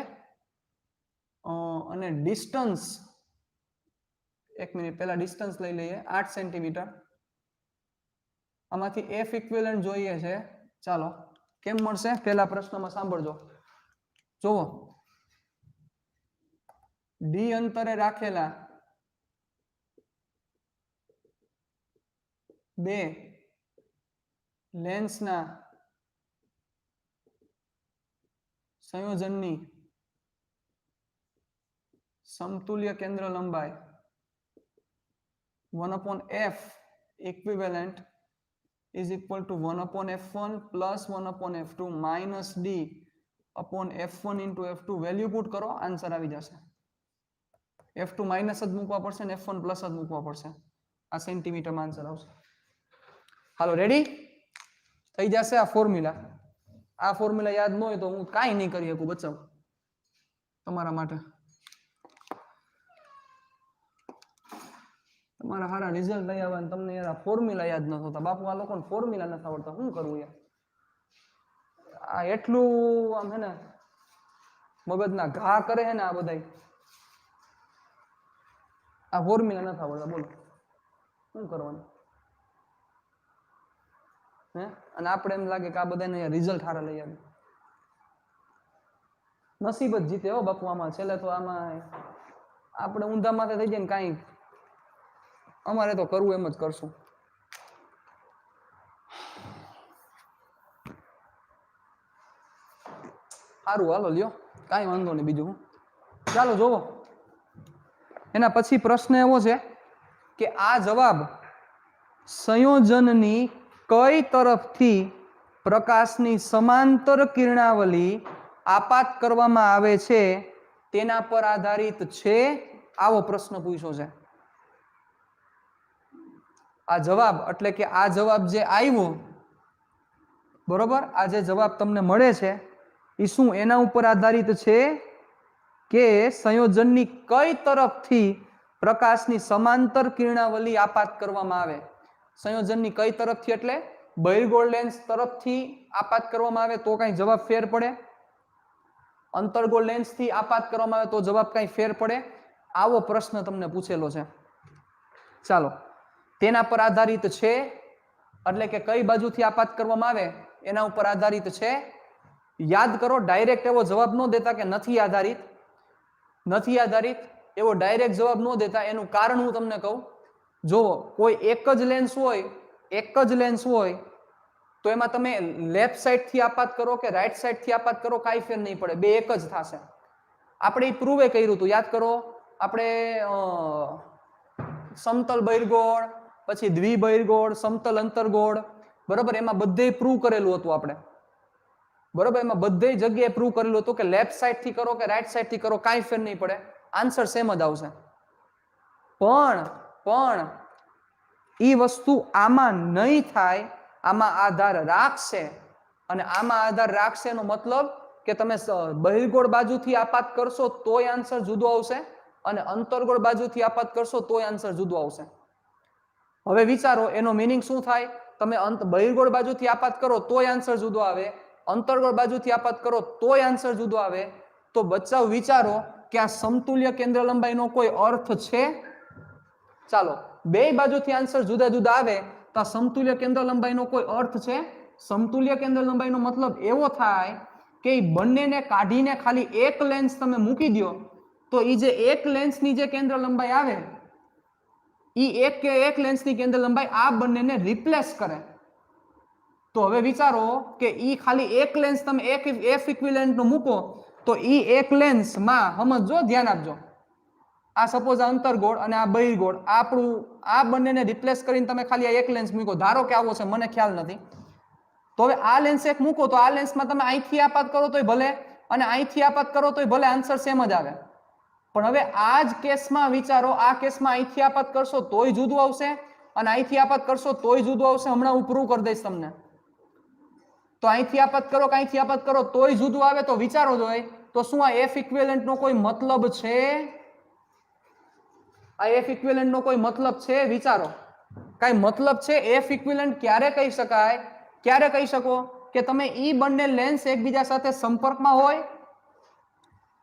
અને ડિસ્ટન્સ એક મિનિટ પહેલા ડિસ્ટન્સ લઈ લઈએ 8 સેન્ટીમીટર આમાંથી f ઇક્વિવેલન્ટ જોઈએ છે ચાલો કેમ મળશે પહેલા પ્રશ્નમાં સાંભળજો જોવો ડી અંતરે રાખેલા બે લેન્સના સંયોજનની સમતુલ્ય કેન્દ્ર લંબાઈ 1/f equivalent is equal to 1/f1 plus 1/f2 minus d upon f1 into f2 value put કરો આન્સર આવી જશે f2 માઇનસ જ મૂકવા પડશે ને f1 પ્લસ જ મૂકવા પડશે આ સેન્ટીમીટરમાં આન્સર આવશે હાલો રેડી થઈ જશે આ ફોર્મ્યુલા યાદ ન હોય તો હું કાંઈ નહીં કરી શકું બચાવ તમારા માટે તમારા સારા રિઝલ્ટ લઈ આવવા તમને યાર ફોર્મ્યુલા યાદ ન થતા બાપુ આ લોકોને ફોર્મ્યુલા નથી આવડતા શું કરવું યાર આ એટલું આમ હે ને મગજના ઘા કરે છે ને આ બધા આ ફોર્મ્યુલા નથી આવડતા બોલો શું કરવાનું હે અને આપણે એમ લાગે કે આ બધાને રિઝલ્ટ સારા લઈ આવે નસીબ જ જીતે હો બાપુ આમાં છેલ્લે તો આમાં આપણે ઊંધા માથે થઈ જાય ને કાંઈ અમારે તો કરવું એમ જ કરશું સારું હાલો લ્યો કાંઈ વાંધો નહીં બીજું ચાલો જોવો એના પછી પ્રશ્ન એવો છે કે આ જવાબ સંયોજનની કઈ તરફથી પ્રકાશની સમાંતર કિરણાવલી આપાત કરવામાં આવે છે તેના પર આધારિત છે આવો પ્રશ્ન પૂછ્યો છે આ જવાબ એટલે કે આ જવાબ જે આવ્યો બરોબર આ જે જવાબ તમને મળે છે એ શું એના ઉપર આધારિત છે કે સંયોજનની કઈ તરફથી પ્રકાશની સમાંતર કિરણાવલી આપાત કરવામાં આવે સંયોજનની કઈ તરફથી એટલે બહિર્ગોળ લેન્સ તરફથી આપાત કરવામાં આવે તો કઈ જવાબ ફેર પડે અંતર્ગોળ લેન્સથી આપાત કરવામાં આવે તો જવાબ કઈ ફેર પડે આવો પ્રશ્ન તમને પૂછેલો છે ચાલો તેના પર આધારિત છે એટલે કે કઈ બાજુથી આપાત કરવામાં આવે એના ઉપર આધારિત છે યાદ કરો ડાયરેક્ટ એવો જવાબ ન દેતા કે નથી આધારિત એવો ડાયરેક્ટ જવાબ ન દેતા એનું કારણ હું તમને કહું જોવો કોઈ એક જ લેન્સ હોય તો એમાં તમે લેફ્ટ સાઈડ થી આપાત કરો કે રાઈટ સાઈડ થી આપાત કરો કાંઈ ફેર નહીં પડે બે એક જ થશે આપણે પ્રૂવે કર્યું હતું યાદ કરો આપણે સમતલ બહિર્ગોળ પછી દ્વિબહિર્ગોળ સમતલ અંતર્ગોળ બરોબર એમાં બધે પ્રૂવ કરેલું હતું આપણે બરોબર એમાં બધે જગ્યાએ પ્રૂવ કરેલું હતું કે લેફ્ટ સાઈડ થી કરો કે રાઈટ સાઈડ થી કરો કાંઈ ફેર નહીં પડે આન્સર સેમ જ આવશે પણ ઈ વસ્તુ આમાં નહીં થાય આમાં આધાર રાખશે અને આમાં આધાર રાખશે એનો મતલબ કે તમે બહિર્ગોળ બાજુથી આપાત કરશો તોય આન્સર જુદો આવશે અને અંતર્ગોળ બાજુથી આપાત કરશો તોય આન્સર જુદો આવશે હવે વિચારો એનો મીનિંગ શું થાય તમે બહિર્ગોળ બાજુથી આપાત કરો તોય આન્સર જુદો આવે અંતર્ગોળ બાજુથી આપાત કરો તોય આન્સર જુદો આવે તો બચ્ચાઓ વિચારો કે આ સમતુલ્ય કેન્દ્ર લંબાઈનો કોઈ અર્થ છે ચાલો બે બાજુથી આન્સર જુદા જુદા આવે તો આ સમતુલ્ય કેન્દ્ર લંબાઈનો કોઈ અર્થ છે સમતુલ્ય કેન્દ્ર લંબાઈનો મતલબ એવો થાય કે એ બંનેને કાઢીને ખાલી એક લેન્સ તમે મૂકી દો તો એ જે એક લેન્સની જે કેન્દ્ર લંબાઈ આવે એ એક લેન્સની કેન્દ્ર લંબાઈ આ બંનેને રિપ્લેસ કરે તો હવે વિચારો કે ઈ ખાલી એક લેન્સ તમે એક એફ ઇક્વિવેલન્ટ નું મૂકો તો ઈ એક લેન્સમાં સમજો ધ્યાન આપજો આ સપોઝ અંતર્ગોળ અને આ બહિર્ગોળ આપણું આ બંનેને રિપ્લેસ કરીને તમે ખાલી આ એક લેન્સ મૂકો ધારો કે આવો છે મને ખ્યાલ નથી તો હવે આ લેન્સ એક મૂકો તો આ લેન્સમાં તમે અહીંથી આપાત કરો તોય ભલે અને અહીંથી આપાત કરો તોય ભલે આન્સર સેમ જ આવે પણ હવે આ જ કેસમાં વિચારો આ કેસમાં અહીંથી આપાત કરશો તોય જુદું આવશે અને અહીંથી આપાત કરશો તોય જુદું આવશે હમણાં હું પ્રૂવ કરી દઈશ તમને તો અહીંથી આપાત કરો કે અહીંથી આપાત કરો તોય જુદું આવે તો વિચારો જોઈએ તો શું આ એફ ઇક્વિવેલન્ટ નો કોઈ મતલબ છે આ એફ ઇક્વિવેલન્ટ નો કોઈ મતલબ છે વિચારો કઈ મતલબ છે એફ ઇક્વિવેલન્ટ ક્યારે કહી શકાય ક્યારે કહી શકો કે તમે ઈ બંને લેન્સ એકબીજા સાથે સંપર્કમાં હોય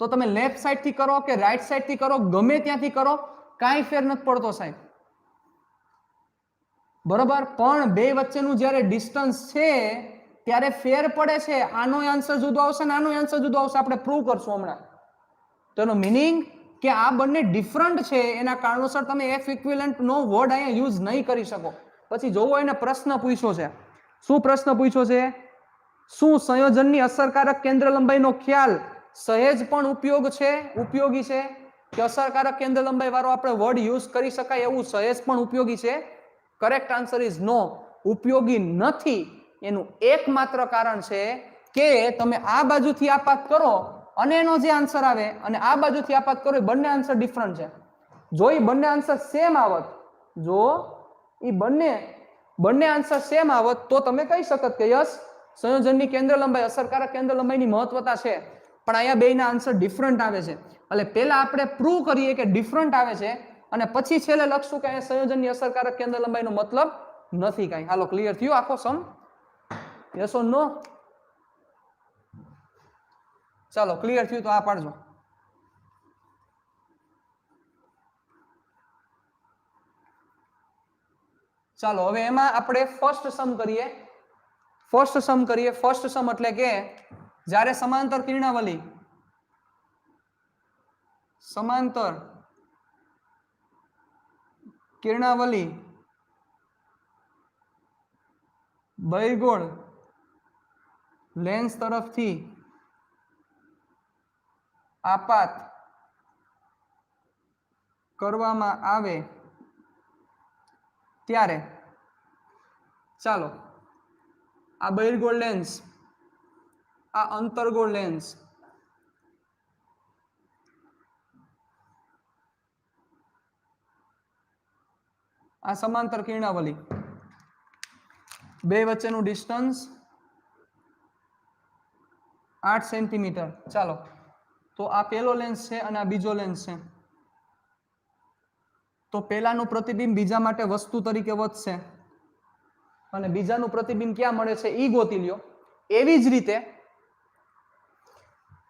તો તમે લેફ્ટ સાઈડ થી કરો કે રાઈટ સાઈડ થી કરો ગમે ત્યાંથી કરો કાંઈ ફેર નથી પડતો સાહેબ બરોબર પણ બે વચ્ચેનું જ્યારે ડિસ્ટન્સ છે ત્યારે ફેર પડે છે, આનો આન્સર જુદો આવશે ને આનો આન્સર જુદો આવશે. આપણે પ્રૂવ કરશું હમણાં. તો એનો મીનિંગ કે આ બંને ડિફરન્ટ છે, એના કારણોસર તમે એફ ઇક્વિવેલન્ટ નો વર્ડ અહીંયા યુઝ નહીં કરી શકો. પછી જોવો એને પ્રશ્ન પૂછ્યો છે. શું પ્રશ્ન પૂછ્યો છે? શું સંયોજનની અસરકારક કેન્દ્ર લંબાઈનો ખ્યાલ સહેજ પણ ઉપયોગી છે કે અસરકારક કેન્દ્ર લંબાઈ વાળો આપણે વર્ડ યુઝ કરી શકાય એવું સહેજ પણ ઉપયોગી છે? Correct answer is no. ઉપયોગી નથી. એનું એકમાત્ર કારણ છે કે તમે આ બાજુથી આપાત કરો અને એનો જે આન્સર આવે અને આ બાજુથી આપાત કરો, એ બંને આન્સર ડિફરન્ટ છે. જો એ બંને આન્સર સેમ આવત, જો એ બંને આન્સર સેમ આવત તો તમે કહી શકત કે યસ, સંયોજનની કેન્દ્ર લંબાઈ અસરકારક કેન્દ્ર લંબાઈની મહત્વતા છે. પણ અહીંયા બેયના આન્સર ડિફરન્ટ આવે છે. એટલે પહેલા આપણે પ્રૂવ કરીએ કે ડિફરન્ટ આવે છે અને પછી છેલ્લે લખશું કે અહીંયા સંયોજનની અસરકારક કેન્દ્ર લંબાઈનો મતલબ નથી કાંઈ. હાલો, ક્લિયર થયું આખો સમ? યસ ઓર નો? ચાલો, ક્લિયર થયું તો આ પાડજો. ચાલો, હવે એમાં આપણે ફર્સ્ટ સમ કરીએ. ફર્સ્ટ સમ એટલે કે જ્યારે સમાંતર કિરણાવલી બહિર્ગોળ લેન્સ તરફથી આપાત કરવામાં આવે ત્યારે, ચાલો, આ બહિર્ગોળ લેન્સ, આ અંતર્ગોળ લેન્સ, આ સમાંતર કિરણાવલી, બે વચ્ચેનું ડિસ્ટન્સ 8 સેન્ટીમીટર. ચાલો, તો આ પહેલો લેન્સ છે અને આ બીજો લેન્સ છે. તો પહેલાનું પ્રતિબિંબ બીજા માટે વસ્તુ તરીકે વધશે અને બીજાનું પ્રતિબિંબ ક્યાં મળે છે ઈ ગોતી લ્યો. એવી જ રીતે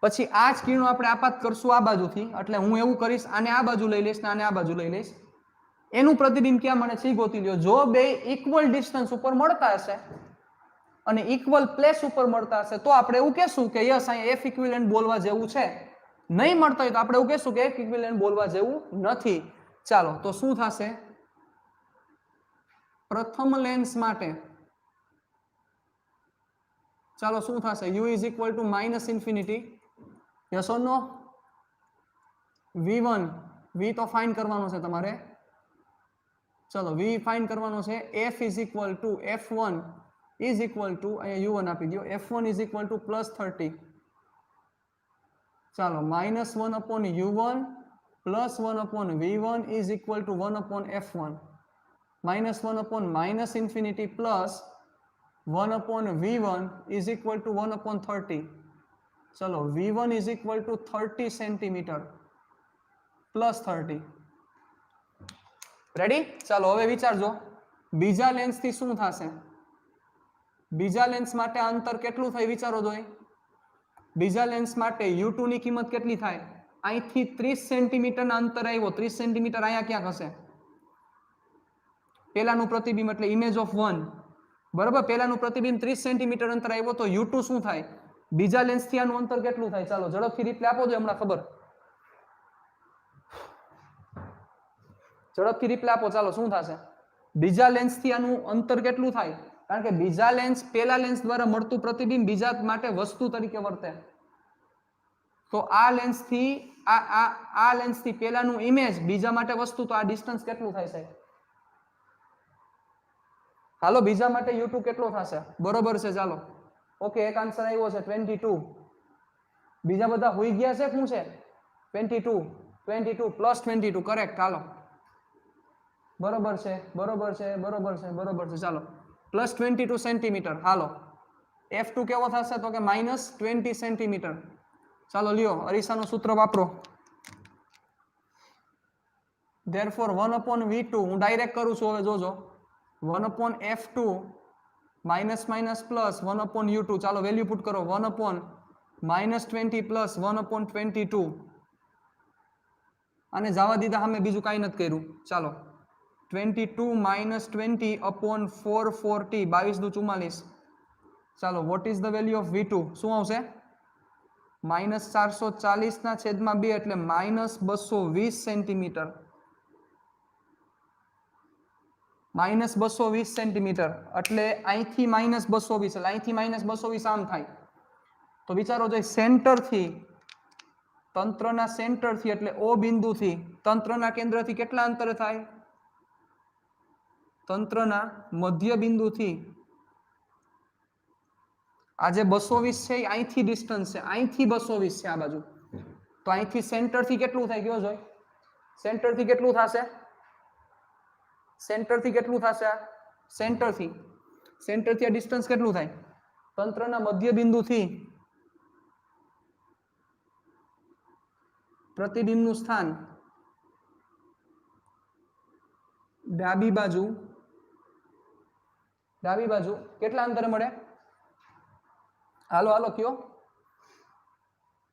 પછી આ જ કિરણો આપણે આપાત કરશું આ બાજુથી, એટલે હું એવું કરીશ, આને આ બાજુ લઈ લઈશ ને આને આ બાજુ લઈ લઈશ. એનું પ્રતિબિંબ ક્યાં મળે છે ઈ ગોતી લ્યો. જો બે ઇક્વલ ડિસ્ટન્સ ઉપર મળતા હશે અને ઇક્વલ પ્લેસ ઉપર મળતા હશે તો આપણે એવું કહેશું કે યસ, અહીંયા એફ ઇક્વિવેલન્ટ બોલવા જેવું છે. નહીં મળતા હોય તો આપણે એવું કહેશું કે એફ ઇક્વિવેલન્ટ બોલવા જેવું નથી. ચાલો, તો શું થશે? પ્રથમ લેન્સ માટે ચાલો શું થશે? u is equal to -infinity. Yes or no? v1, v તો ફાઇન્ડ કરવાનો છે તમારે. ચલો, v ફાઇન્ડ કરવાનો છે. f is equal to f1 is equal to, અહીંયા u1 આપી દો, f1 ઇઝ ઇક્વલ ટુ +30. ચાલો, -1 upon u1 +1 upon v1 is equal to 1 upon f1. -1 upon -infinity plus 1 upon v1 is equal to 1 upon 30. ચલો, v1 is equal to 30 centimetre plus 30. Ready? ચાલો, હવે વિચારજો બીજા lens થી શું થશે. બીજા લેન્સ માટે અંતર કેટલું થાય વિચારો જોઈ. બીજા લેન્સ માટે u2 ની કિંમત કેટલી થાય? અહીંથી 30 સેન્ટીમીટરના અંતર આવ્યો. 30 સેન્ટીમીટર અહીંયા ક્યાંક હશે. પેલાનું પ્રતિબિંબ એટલે ઇમેજ ઓફ 1, બરાબર? પેલાનું પ્રતિબિંબ 30 સેન્ટીમીટર અંતર આવ્યો તો u2 શું થાય? બીજા લેન્સ થી આનું અંતર કેટલું થાય? ચાલો ઝડપથી રિપ્લાય આપો, જો હમણાં ખબર. ઝડપથી રિપ્લાય આપો. ચાલો, શું થશે? બીજા લેન્સ થી આનું અંતર કેટલું થાય? કારણ કે બીજા લેન્સ પેલા લેન્સ દ્વારા મળતું પ્રતિબિંબ બીજા માટે વસ્તુ તરીકે વર્તે. તો આ લેન્સ થી આ લેન્સ થી પેલાનું ઇમેજ બીજા માટે વસ્તુ, તો આ ડિસ્ટન્સ કેટલું થાય છે? હાલો, બીજા માટે u2 કેટલો થશે? બરોબર છે. ચાલો, ઓકે, એક આન્સર આવ્યો છે 22. બીજા બધા હોઈ ગયા છે? શું છે? 22 પ્લસ 22. કરેક્ટ. હાલો, બરોબર છે. ચાલો, +22 સેન્ટીમીટર. હાલો, f2 કેવો થશે? તો કે -20 સેન્ટીમીટર. ચાલો લ્યો, અરીસાનું સૂત્ર વાપરો. therefore 1 upon v2, હું ડાયરેક્ટ કરું છું, હવે જોજો. 1 upon f2 minus plus 1 upon u2. ચાલો વેલ્યુ પુટ કરો. 1 upon -20 પ્લસ 1 upon 22. અને જવા દીધા, અમે બીજું કાંઈ નથી કર્યું. ચાલો, 22 -20 upon 440, 22 દુ 44. ચાલો vote is the value of V2 શું આવશે -440 ના છેદમાં 2 એટલે -220 સેન્ટીમીટર -220 સેન્ટીમીટર એટલે અહીંથી -220 એટલે અહીંથી -220 આમ થાય તો વિચારો જો સેન્ટર થી તંત્રના સેન્ટર થી એટલે O બિંદુથી તંત્રના કેન્દ્રથી કેટલા અંતરે થાય તંત્રના મધ્ય બિંદુથી આ જે 220 છે એ અહીંથી ડિસ્ટન્સ છે અહીંથી 220 છે આ બાજુ તો અહીંથી સેન્ટર થી કેટલું થાય કયો જોઈ સેન્ટર થી કેટલું થશે સેન્ટર થી કેટલું થશે આ સેન્ટર થી આ ડિસ્ટન્સ કેટલું થાય તંત્રના મધ્ય બિંદુથી પ્રતિબિંબનું સ્થાન ડાબી બાજુ કેટલા અંતરે મળે હાલો હાલો કયો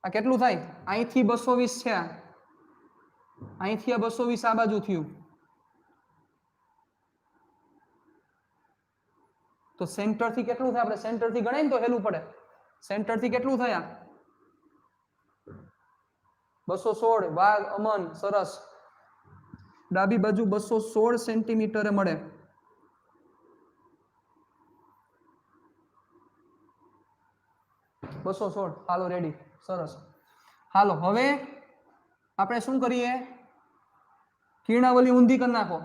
આ કેટલું થાય અહીંથી 220 છે અહીંથી આ 220 આ બાજુ થયું તો સેન્ટર થી કેટલું થાય આપણે સેન્ટર થી ગણાય ને તો હેલું પડે સેન્ટર થી કેટલું થયા 216 વાહ અમન સરસ ડાબી બાજુ 216 સેન્ટીમીટરે મળે હાલો રેડી સરસ હાલો હવે આપણે શું કરીએ કિરણાવલી ઊંધી કરી નાખો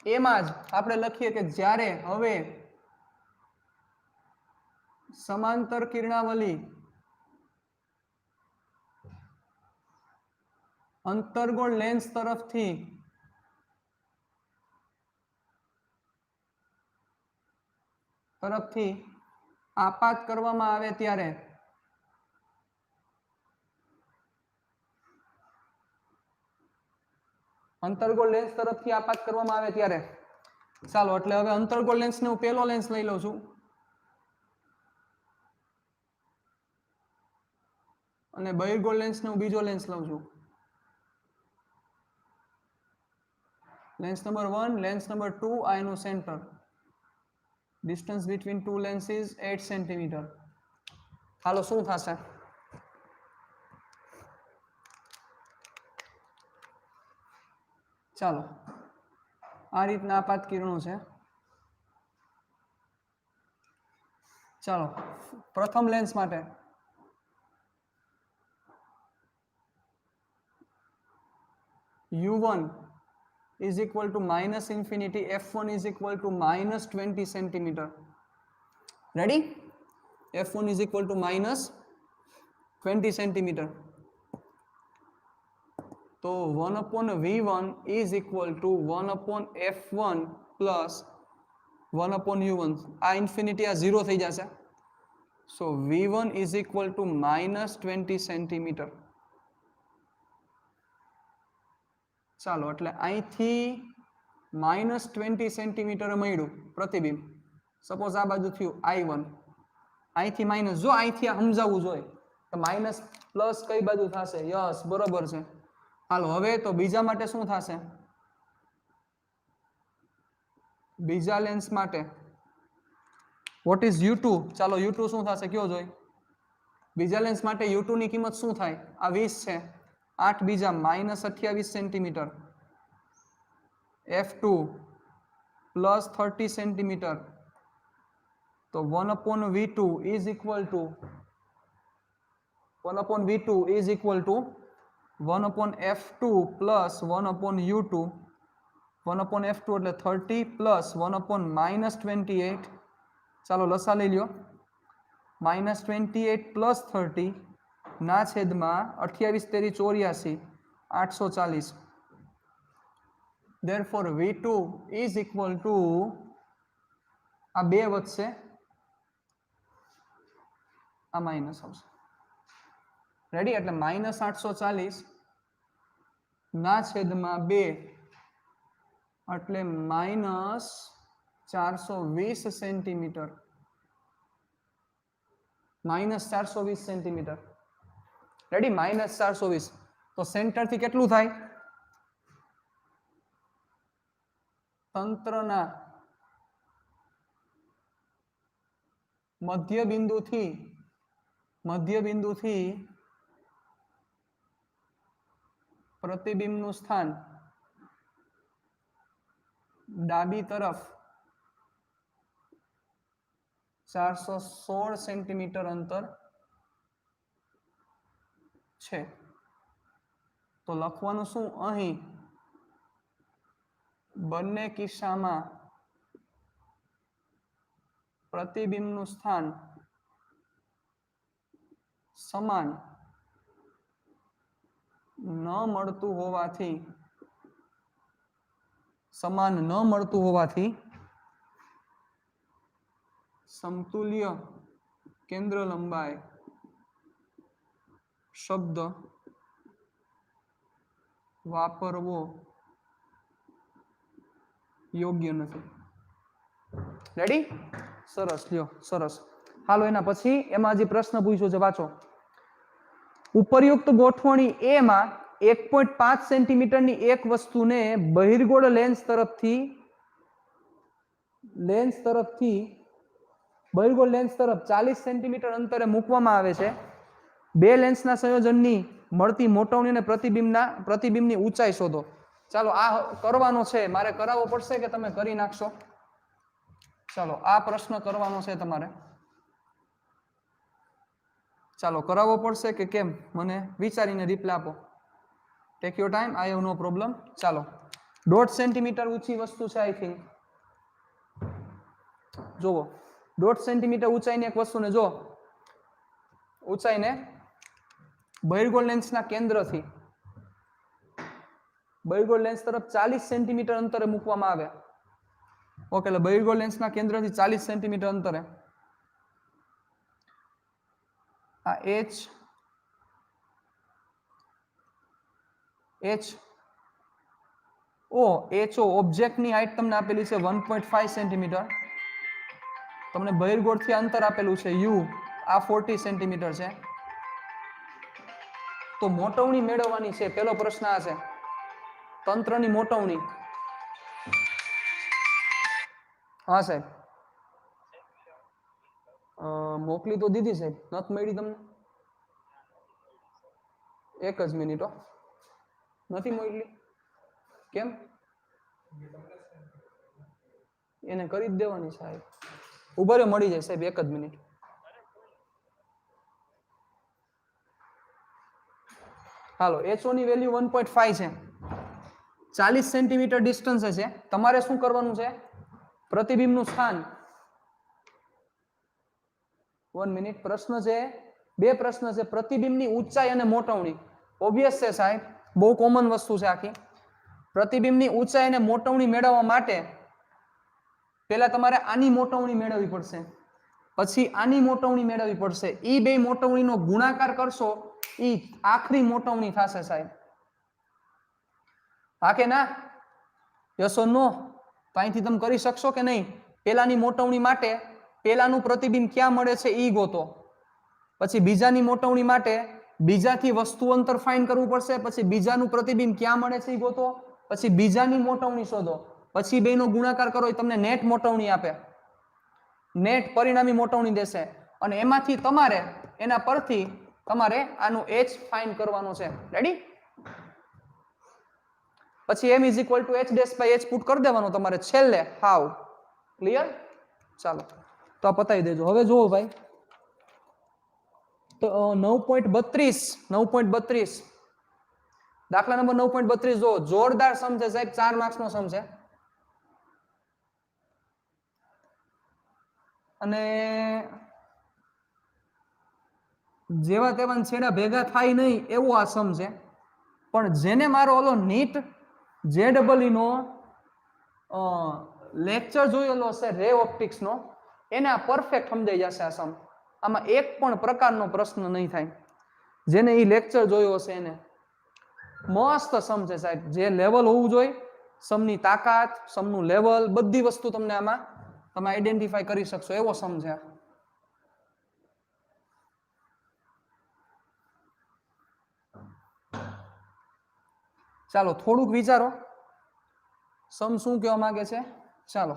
એમાં જ આપણે લખીએ કે જ્યારે હવે સમાંતર કિરણાવલી અંતર્ગોળ લેન્સ તરફથી આપાત કરવામાં આવે ત્યારે અંતર્ગોળ લેન્સ તરફથી આપાત કરવામાં આવે ત્યારે ચાલો એટલે હવે અંતર્ગોળ લેન્સ ને હું પહેલો લેન્સ લઈ લઉં છું અને બહિર્ગોળ લેન્સ ને હું બીજો લેન્સ લઉં છું લેન્સ નંબર 1 લેન્સ નંબર 2 આ એનું centre distance between two lenses 8 centimeter હાલો શું થશે ચાલો આ રીતના આપાત કિરણો છે ચાલો પ્રથમ લેન્સ માટે U1 is equal to minus infinity, f1 is equal to minus 20 centimeter. Ready? f1 is equal to minus 20 centimeter. So 1 upon v1 is equal to 1 upon f1 plus 1 upon u1. આ infinity આ 0 થઈ જશે. So v1 is equal to minus 20 centimeter. ચાલો એટલે અહીંથી -20 centimetre મળ્યું પ્રતિબિંબ suppose આ બાજુ થયું I1 અહીંથી માઇનસ જો અહીંથી સમજાવવું જોઈએ તો માઇનસ પ્લસ કઈ બાજુ થશે યસ બરોબર છે હાલો હવે તો બીજા માટે શું થશે બીજા લેન્સ માટે વોટ ઇઝ U2 ચાલો U2 શું થશે કયો જોઈ બીજા લેન્સ માટે U2 ની કિંમત શું થાય આ 20 છે 8 બીજા -28 સેન્ટીમીટર f2 પ્લસ 30 સેન્ટીમીટર તો 1 upon v2 is equal to 1 upon v2 is equal to 1 upon f2 plus 1 upon u2 1 upon f2 એટલે 30 plus 1 upon -28 ચાલો લસા લઈ લ્યો -28 plus 30 ના છેદમાં 28 તેરી 84 840 therefore v2 is equal to આ બે વધશે આ માઇનસ આવશે રેડી એટલે -840 ના છેદમાં 2 એટલે -420 સેન્ટીમીટર -420 સેન્ટીમીટર રેડી -420 તો સેન્ટર થી કેટલું થાય તંત્રના મધ્ય બિંદુથી પ્રતિબિંબનું સ્થાન ડાબી તરફ 416 સેન્ટીમીટર અંતર છે. તો લખવાનું શું અહીં બંને કિસ્સામાં પ્રતિબિંબનું સ્થાન સમાન ન મળતું હોવાથી સમતુલ્ય કેન્દ્ર લંબાઈ શબ્દ વાપરવો યોગ્ય નથી. રેડી? સરસ, લ્યો, સરસ. હાલો, એના પછી એમાં હજી પ્રશ્ન પૂછ્યો છે, વાંચો. ઉપરયુક્ત ગોઠવણી એ માં 1.5 સેન્ટીમીટરની એક વસ્તુને બહિર્ગોળ લેન્સ તરફ બહિર્ગોળ લેન્સ તરફ 40 સેન્ટીમીટર અંતરે મૂકવામાં આવે છે. બે લેન્સના સંયોજનની મળતી મોટવણી અને પ્રતિબિંબની ઊંચાઈ શોધો. ચાલો, આ કરવાનો છે, મારે કરાવવો પડશે કે તમે કરી નાખશો? ચાલો, આ પ્રશ્ન કરવાનો છે તમારે. ચાલો, કરાવવો પડશે કે કેમ? મને વિચારીને રિપ્લાય આપો. Take your time, I have no problem. ચાલો, 1.5 સેન્ટીમીટર ઊંચી વસ્તુ છે, આઈ થિંક. જોવો, 1.5 સેન્ટીમીટર ઊંચાઈની એક વસ્તુને જો ઊંચાઈને બહિર્ગોળ લેન્સના કેન્દ્રથી બહિર્ગોળ લેન્સ તરફ 40 સેન્ટીમીટર અંતરે મૂકવામાં આવે. ઓકે, એટલે બહિર્ગોળ લેન્સના કેન્દ્રથી 40 સેન્ટીમીટર અંતરે આ HO ઓબ્જેક્ટની હાઈટ તમને આપેલી છે 1.5 સેન્ટીમીટર. તમને બહિર્ગોળથી અંતર આપેલું છે U, આ 40 સેન્ટીમીટર છે. તો મોટવણી મેળવવાની છે. પહેલો પ્રશ્ન આ છે, તંત્રની મોટવણી. હા સાહેબ, મોકલી તો દીધી સાહેબ, નથી મળી તમને? એક જ મિનિટ હો, નથી મોકલી. કેમ? એને કરી જ દેવાની સાહેબ. ઉભા રહ્યો, મળી જાય સાહેબ, એક જ મિનિટ. હાલો, HO ની વેલ્યુ 1.5 છે, 40 સેન્ટીમીટર ડિસ્ટન્સ છે. તમારે શું કરવાનું છે? પ્રતિબિંબનું સ્થાન. 1 મિનિટ. પ્રશ્ન છે, બે પ્રશ્ન છે, પ્રતિબિંબની ઊંચાઈ અને મોટવણી. ઓબ્વિયસ છે સાહેબ, બહુ કોમન વસ્તુ છે આખી. પ્રતિબિંબની ઊંચાઈ અને મોટવણી મેળવવા માટે પહેલા તમારે આની મોટવણી મેળવવી પડશે, પછી આની મોટવણી મેળવવી પડશે. ઈ બે મોટવણીનો ગુણાકાર કરશો, ઈ આખરી મોટવણી થશે સાહેબ. હા કે ના? યસ ઓર નો? તો અહીંથી તમે કરી શકશો કે નહીં? પહેલાની મોટવણી માટે પહેલાનું પ્રતિબિંબ ક્યાં મળે છે ઈ ગોતો, પછી બીજાની મોટવણી માટે બીજાથી વસ્તુ અંતર ફાઇન્ડ કરવું પડશે, પછી બીજાનું પ્રતિબિંબ ક્યાં મળે છે ઈ ગોતો, પછી બીજાની મોટવણી શોધો, પછી બેનો ગુણાકાર કરો, એ તમને નેટ મોટવણી આપે, નેટ પરિણામી મોટવણી દેશે. અને એમાંથી તમારે એના પરથી તમારે આનું h ફાઇન્ડ કરવાનો છે. રેડી? પછી m = h' h પુટ કરી દેવાનો તમારે છેલ્લે. હાવ ક્લિયર? ચાલો, તો આ પતાવી દેજો. હવે જુઓ ભાઈ, તો 9.32 દાખલા નંબર 9.32 જો જોરદાર સમ છે સાહેબ, 4 માર્ક્સ નો સમ છે. અને જેવા તેવા છેડા ભેગા થાય નહીં એવો આ સમ છે. પણ જેને મારો ઓલો નીટ JEE નો લેક્ચર જોયેલો છે રે ઓપ્ટિક્સ નો, એને આ પરફેક્ટ સમજાઈ જશે આ સમ. આમાં એક પણ પ્રકારનો પ્રશ્ન નહીં થાય. જેને ઈ લેક્ચર જોયો હશે એને. મસ્ત સમ છે સાહેબ, જે લેવલ હોવું જોઈએ, સમની તાકાત, સમનું લેવલ, બધી વસ્તુ તમને આમાં તમે આઈડેન્ટિફાઈ કરી શકશો એવો સમ છે. ચાલો થોડુંક વિચારો, સમ શું કહેવા માંગે છે. ચાલો,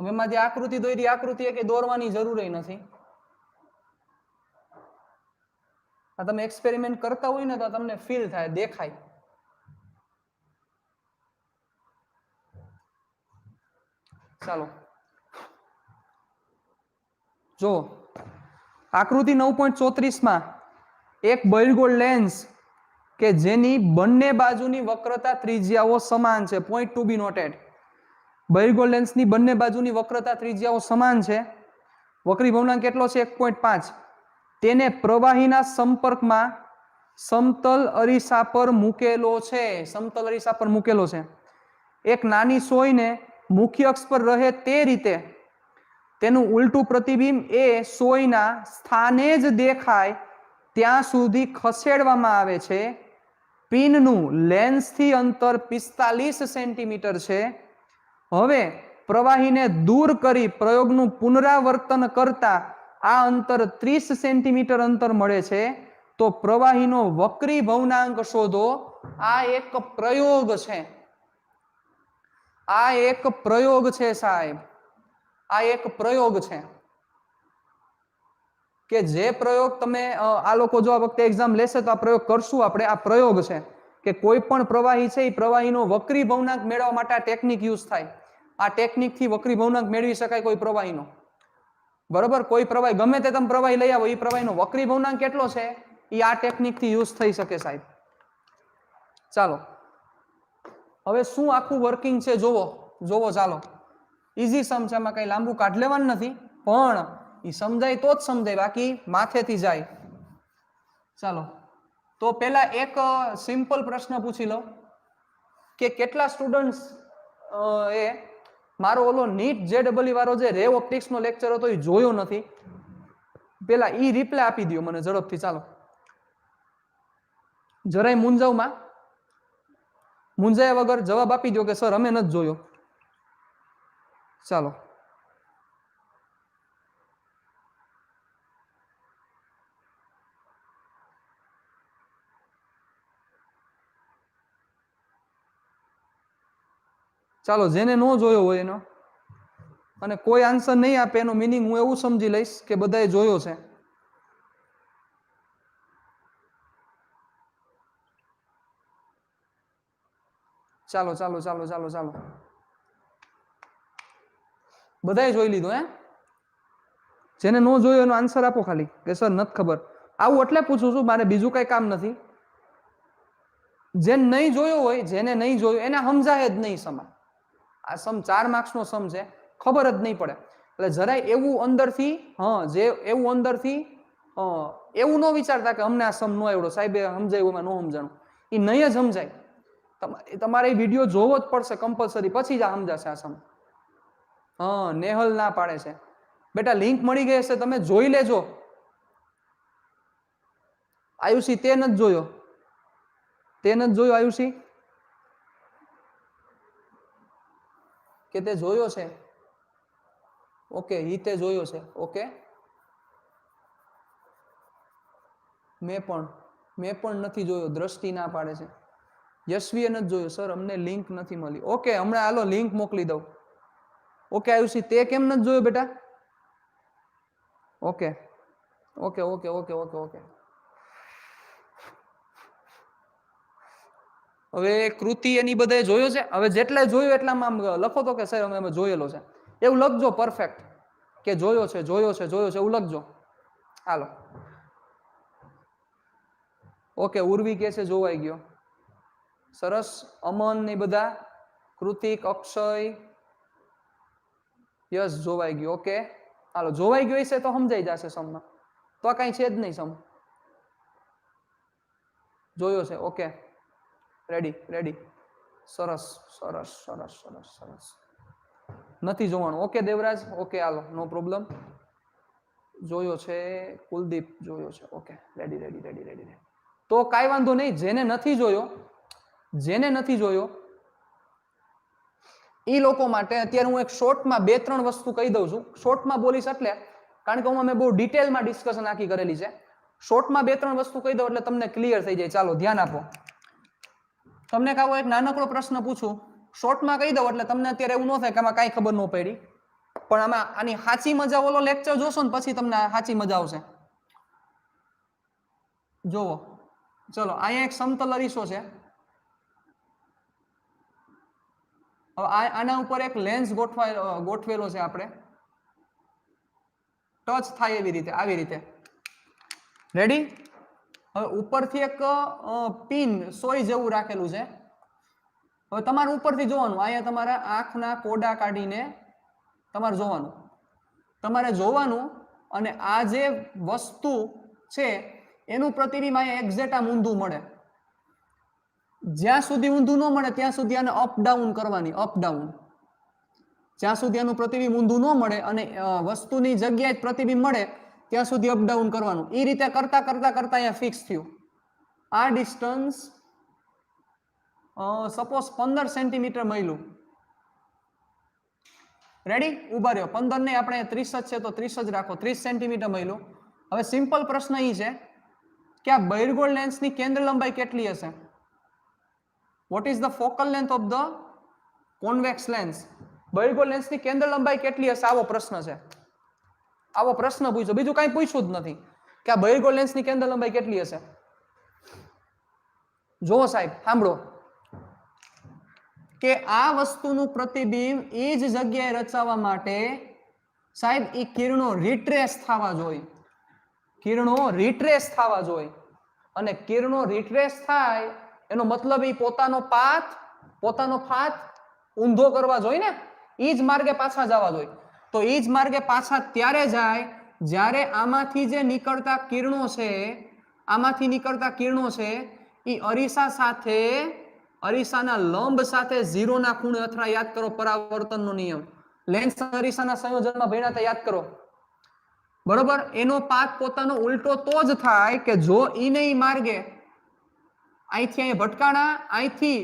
એમાં જે આકૃતિ દોરી આકૃતિ એ કે દોરવાની જરૂર નથી. આ તમે એક્સપેરિમેન્ટ કરતા હોય ને તો તમને ફીલ થાય, દેખાય. ચાલો જો આકૃતિ 9.34 માં એક બહિર્ગોળ લેન્સ કે જેની બંને બાજુની વક્રતા ત્રિજ્યાઓ સમાન છે, પોઈન્ટ ટુ બી નોટેડ. બહિર્ગોળ લેન્સની બંને બાજુની વક્રતા ત્રિજ્યાઓ સમાન છે. વક્રી ભવનાંક કેટલો છે? 1.5. તેને પ્રવાહીના સંપર્કમાં સમતલ અરીસા પર મૂકેલો છે. સમતલ અરીસા પર મૂકેલો છે. એક નાની સોયને મુખ્ય અક્ષ પર રહે તે રીતે તેનું ઉલટું પ્રતિબિંબ એ સોયના સ્થાને જ દેખાય ત્યાં સુધી ખસેડવામાં આવે છે. પિનનું લેન્સથી અંતર 45 સેન્ટીમીટર છે. હવે પ્રવાહીને દૂર કરી પ્રયોગનું પુનરાવર્તન કરતા આ અંતર 30 સેન્ટીમીટર અંતર મળે છે. તો પ્રવાહીનો વક્રી ભવનાંક શોધો. આ એક પ્રયોગ છે. આ એક પ્રયોગ છે સાહેબ. આ એક પ્રયોગ છે કે જે પ્રયોગ તમે આ લોકો જો આ વખતે એક્ઝામ લેશે તો આ પ્રયોગ કરશું આપણે. આ પ્રયોગ છે કે કોઈ પણ પ્રવાહી છે એ પ્રવાહીનો વક્રી ભવનાંક મેળવવા માટે આ ટેકનિક યુઝ થાય. આ ટેકનિક થી વક્રી ભવનાંક મેળવી શકાય કોઈ પ્રવાહીનો. બરોબર, કોઈ પ્રવાહી ગમે તે તમે પ્રવાહી લઈ આવો, એ પ્રવાહીનો વક્રી ભવનાંક કેટલો છે એ આ ટેકનિક થી યુઝ થઈ શકે સાહેબ. ચાલો હવે શું આખું વર્કિંગ છે જોવો. ચાલો ઈઝી સમ છે, આમાં કઈ લાંબુ કાઢ લેવાનું નથી, પણ એ સમજાય તો જ સમજાય, બાકી માથેથી જાય. ચાલો તો પેલા એક સિમ્પલ પ્રશ્ન પૂછી લો કે કેટલા સ્ટુડન્ટ્સ એ મારો ઓલો નીટ JEE વાળો જે રેવ ઓપ્ટિક્સ નો લેક્ચર હતો એ જોયો નથી. પેલા ઈ રિપ્લાય આપી દો મને ઝડપથી. ચાલો જરાય મૂંઝાયા વગર જવાબ આપી દો કે સર અમે નથી જોયો. ચાલો ચાલો જેને ન જોયો હોય એનો, અને કોઈ આન્સર નહીં આપે એનો મિનિંગ હું એવું સમજી લઈશ કે બધાએ જોયો છે. ચાલો બધાએ જોઈ લીધું હે? જેને ન જોયો એનો આન્સર આપો ખાલી કે સર નથી ખબર. આવું એટલે પૂછું છું, મારે બીજું કઈ કામ નથી. જેને નહીં જોયો હોય, જેને નહીં જોયું એને સમજાય જ નહીં સમા. આ સમ 4 માર્ક્સ નો સમ છે, ખબર જ નહીં પડે. એટલે જરાય એવું અંદરથી એવું ન વિચારતા કે અમને આ સમ ન આવડ્યો, સાહેબે સમજાયું એમાં ન સમજાણું. એ નહીં જ સમજાય. તમારે એ વિડીયો જોવો જ પડશે કમ્પલસરી, પછી જ આ સમજાશે આ સમ. નેહલ ના પાડે છે. બેટા લિંક મળી ગઈ હશે, તમે જોઈ લેજો. આયુષી તે નથી જોયો આયુષી કે તે જોયો છે? ઓકે, ઈ તે જોયો છે. ઓકે, મેં પણ નથી જોયો. દ્રષ્ટિ ના પાડે છે. યશવીએ નથી જોયો સર, અમને લિંક નથી મળી. ઓકે, હમણાં હાલો લિંક મોકલી દઉં. ઓકે આયુષી તે કેમ નથી જોયો બેટા? ઓકે. હવે કૃતિ એની બધાએ જોયો છે. હવે જેટલા જોયો એટલામાં આમ લખો તો કે સર અમે જોયેલો છે એવું લખજો. પરફેક્ટ કે જોયો છે એવું લખજો. હાલો ઓકે, ઉર્વી કે છે જોવાઈ ગયો. સરસ. અમન ને બધા, કૃતિક, અક્ષય, યસ જોવાઈ ગયો. ઓકે હાલો, જોવાઈ ગયો છે તો સમજાઈ જશે સમમાં. તો આ કઈ છે જ નહીં સમ. જોયો છે. Okay ready. સરસ. નથી જોવાનું. ઓકે દેવરાજ. ઓકે હાલો નો પ્રોબ્લેમ. જોયો છે. કુલદીપ જોયો છે. Okay ready. તો કાંઈ વાંધો નહીં. જેને નથી જોયો એ લોકો માટે અત્યારે હું એક શોર્ટમાં 2-3 વસ્તુ કહી દઉં છું. શોર્ટમાં બોલીશ એટલે કારણ કે હું અમે બહુ ડિટેલમાં ડિસ્કશન આખી કરેલી છે. શોર્ટમાં 2-3 વસ્તુ કહી દઉં એટલે તમને ક્લિયર થઈ જાય. ચાલો ધ્યાન આપો. તમને કાવો એક નાનકડો પ્રશ્ન પૂછું, શોર્ટમાં કહી દઉં એટલે તમને અત્યારે એવું ન થાય કે આમાં કાંઈ ખબર ન પડી. પણ આમાં આની સાચી મજા ઓલો લેક્ચર જોશો ને પછી તમને સાચી મજા આવશે. જોવો ચલો અહીંયા એક સમતલ અરીસો છે. હવે આના ઉપર એક લેન્સ ગોઠવેલો છે આપણે, ટચ થાય એવી રીતે, આવી રીતે. રેડી? હવે ઉપરથી એક પિન સોય જેવું રાખેલું છે. હવે તમારે ઉપરથી જોવાનું, અહીંયા તમારા આંખના કોડા કાઢીને તમારે જોવાનું, અને આ જે વસ્તુ છે એનું પ્રતિબિંબ અહીંયા એક્ઝેક્ટ આમ ઊંધું મળે. જ્યાં સુધી ઊંધું ન મળે ત્યાં સુધી આને અપ ડાઉન કરવાની, અપ ડાઉન. જ્યાં સુધી આનું પ્રતિબિંબ ઊંધું ન મળે અને વસ્તુની જગ્યાએ જ પ્રતિબિંબ મળે ત્યાં સુધી અપ ડાઉન કરવાનું. એ રીતે કરતા કરતા કરતા અહીંયા ફિક્સ થયું. આ ડિસ્ટન્સ સપોઝ 15 સેન્ટીમીટર મળ્યું. રેડી? ઉભા રહ્યો. 15 નહીં, આપણે 30 જ છે તો 30 જ રાખો. 30 સેન્ટીમીટર મળ્યું. હવે સિમ્પલ પ્રશ્ન એ છે કે આ બહિર્ગોળ લેન્સની કેન્દ્ર લંબાઈ કેટલી હશે? What is the focal length of the convex lens? બહિર્ગોળ લેન્સની કેન્દ્ર લંબાઈ કેટલી હશે? આવો પ્રશ્ન છે. આવો પ્રશ્ન પૂછ્યો, બીજું કાંઈ પૂછ્યું જ નથી કે આ બહિર્ગોળ લેન્સની કેન્દ્ર લંબાઈ કેટલી હશે. જુઓ સાહેબ, સાંભળો કે આ વસ્તુનું પ્રતિબિંબ એ જ જગ્યાએ રચાવવા માટે સાહેબ એ કિરણો રિટ્રેસ થવા જોઈએ. કિરણો રિટ્રેસ થવા જોઈએ. અને કિરણો રિટ્રેસ થાય એનો મતલબ એ પોતાનો પાથ ઊંધો કરવા જોઈએ ને, એ જ માર્ગે પાછા જવા જોઈએ. તો એ જ માર્ગે પાછા ત્યારે જાય જ્યારે આમાંથી જે નીકળતા કિરણો છે એ અરીસાના લંબ સાથે 0 ના ખૂણે અથડા. યાદ કરો પરાવર્તનનો નિયમ. લેન્સ અરીસાના સંયોજનમાં ભણ્યા હતા, યાદ કરો. બરોબર? એનો પાથ પોતાનો ઉલટો તો જ થાય કે જો ઈને ઈ માર્ગે અહીંથી અહીં ભટકાણા, અહીંથી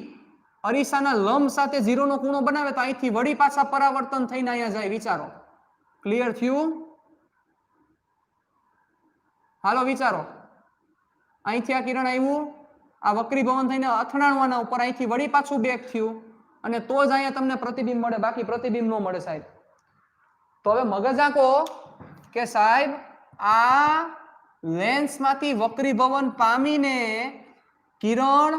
અરીસાના લંબ સાથે 0 નો ખૂણો બનાવે તો અહીંથી વળી પાછા પરાવર્તન થઈને અહીંયા જાય. વિચારો. ક્લિયર થયું? હાલો વિચારો. અહીંથી આ કિરણ આવ્યું, આ વક્રીભવન થઈને અથડાણવાના ઉપર અહીંથી વળી પાછું બેક થયું અને તો જ અહીંયા તમને પ્રતિબિંબ મળે, બાકી પ્રતિબિંબ ન મળે સાહેબ. તો હવે મગજ આંકો કે સાહેબ આ લેન્સમાંથી વક્રીભવન પામીને કિરણ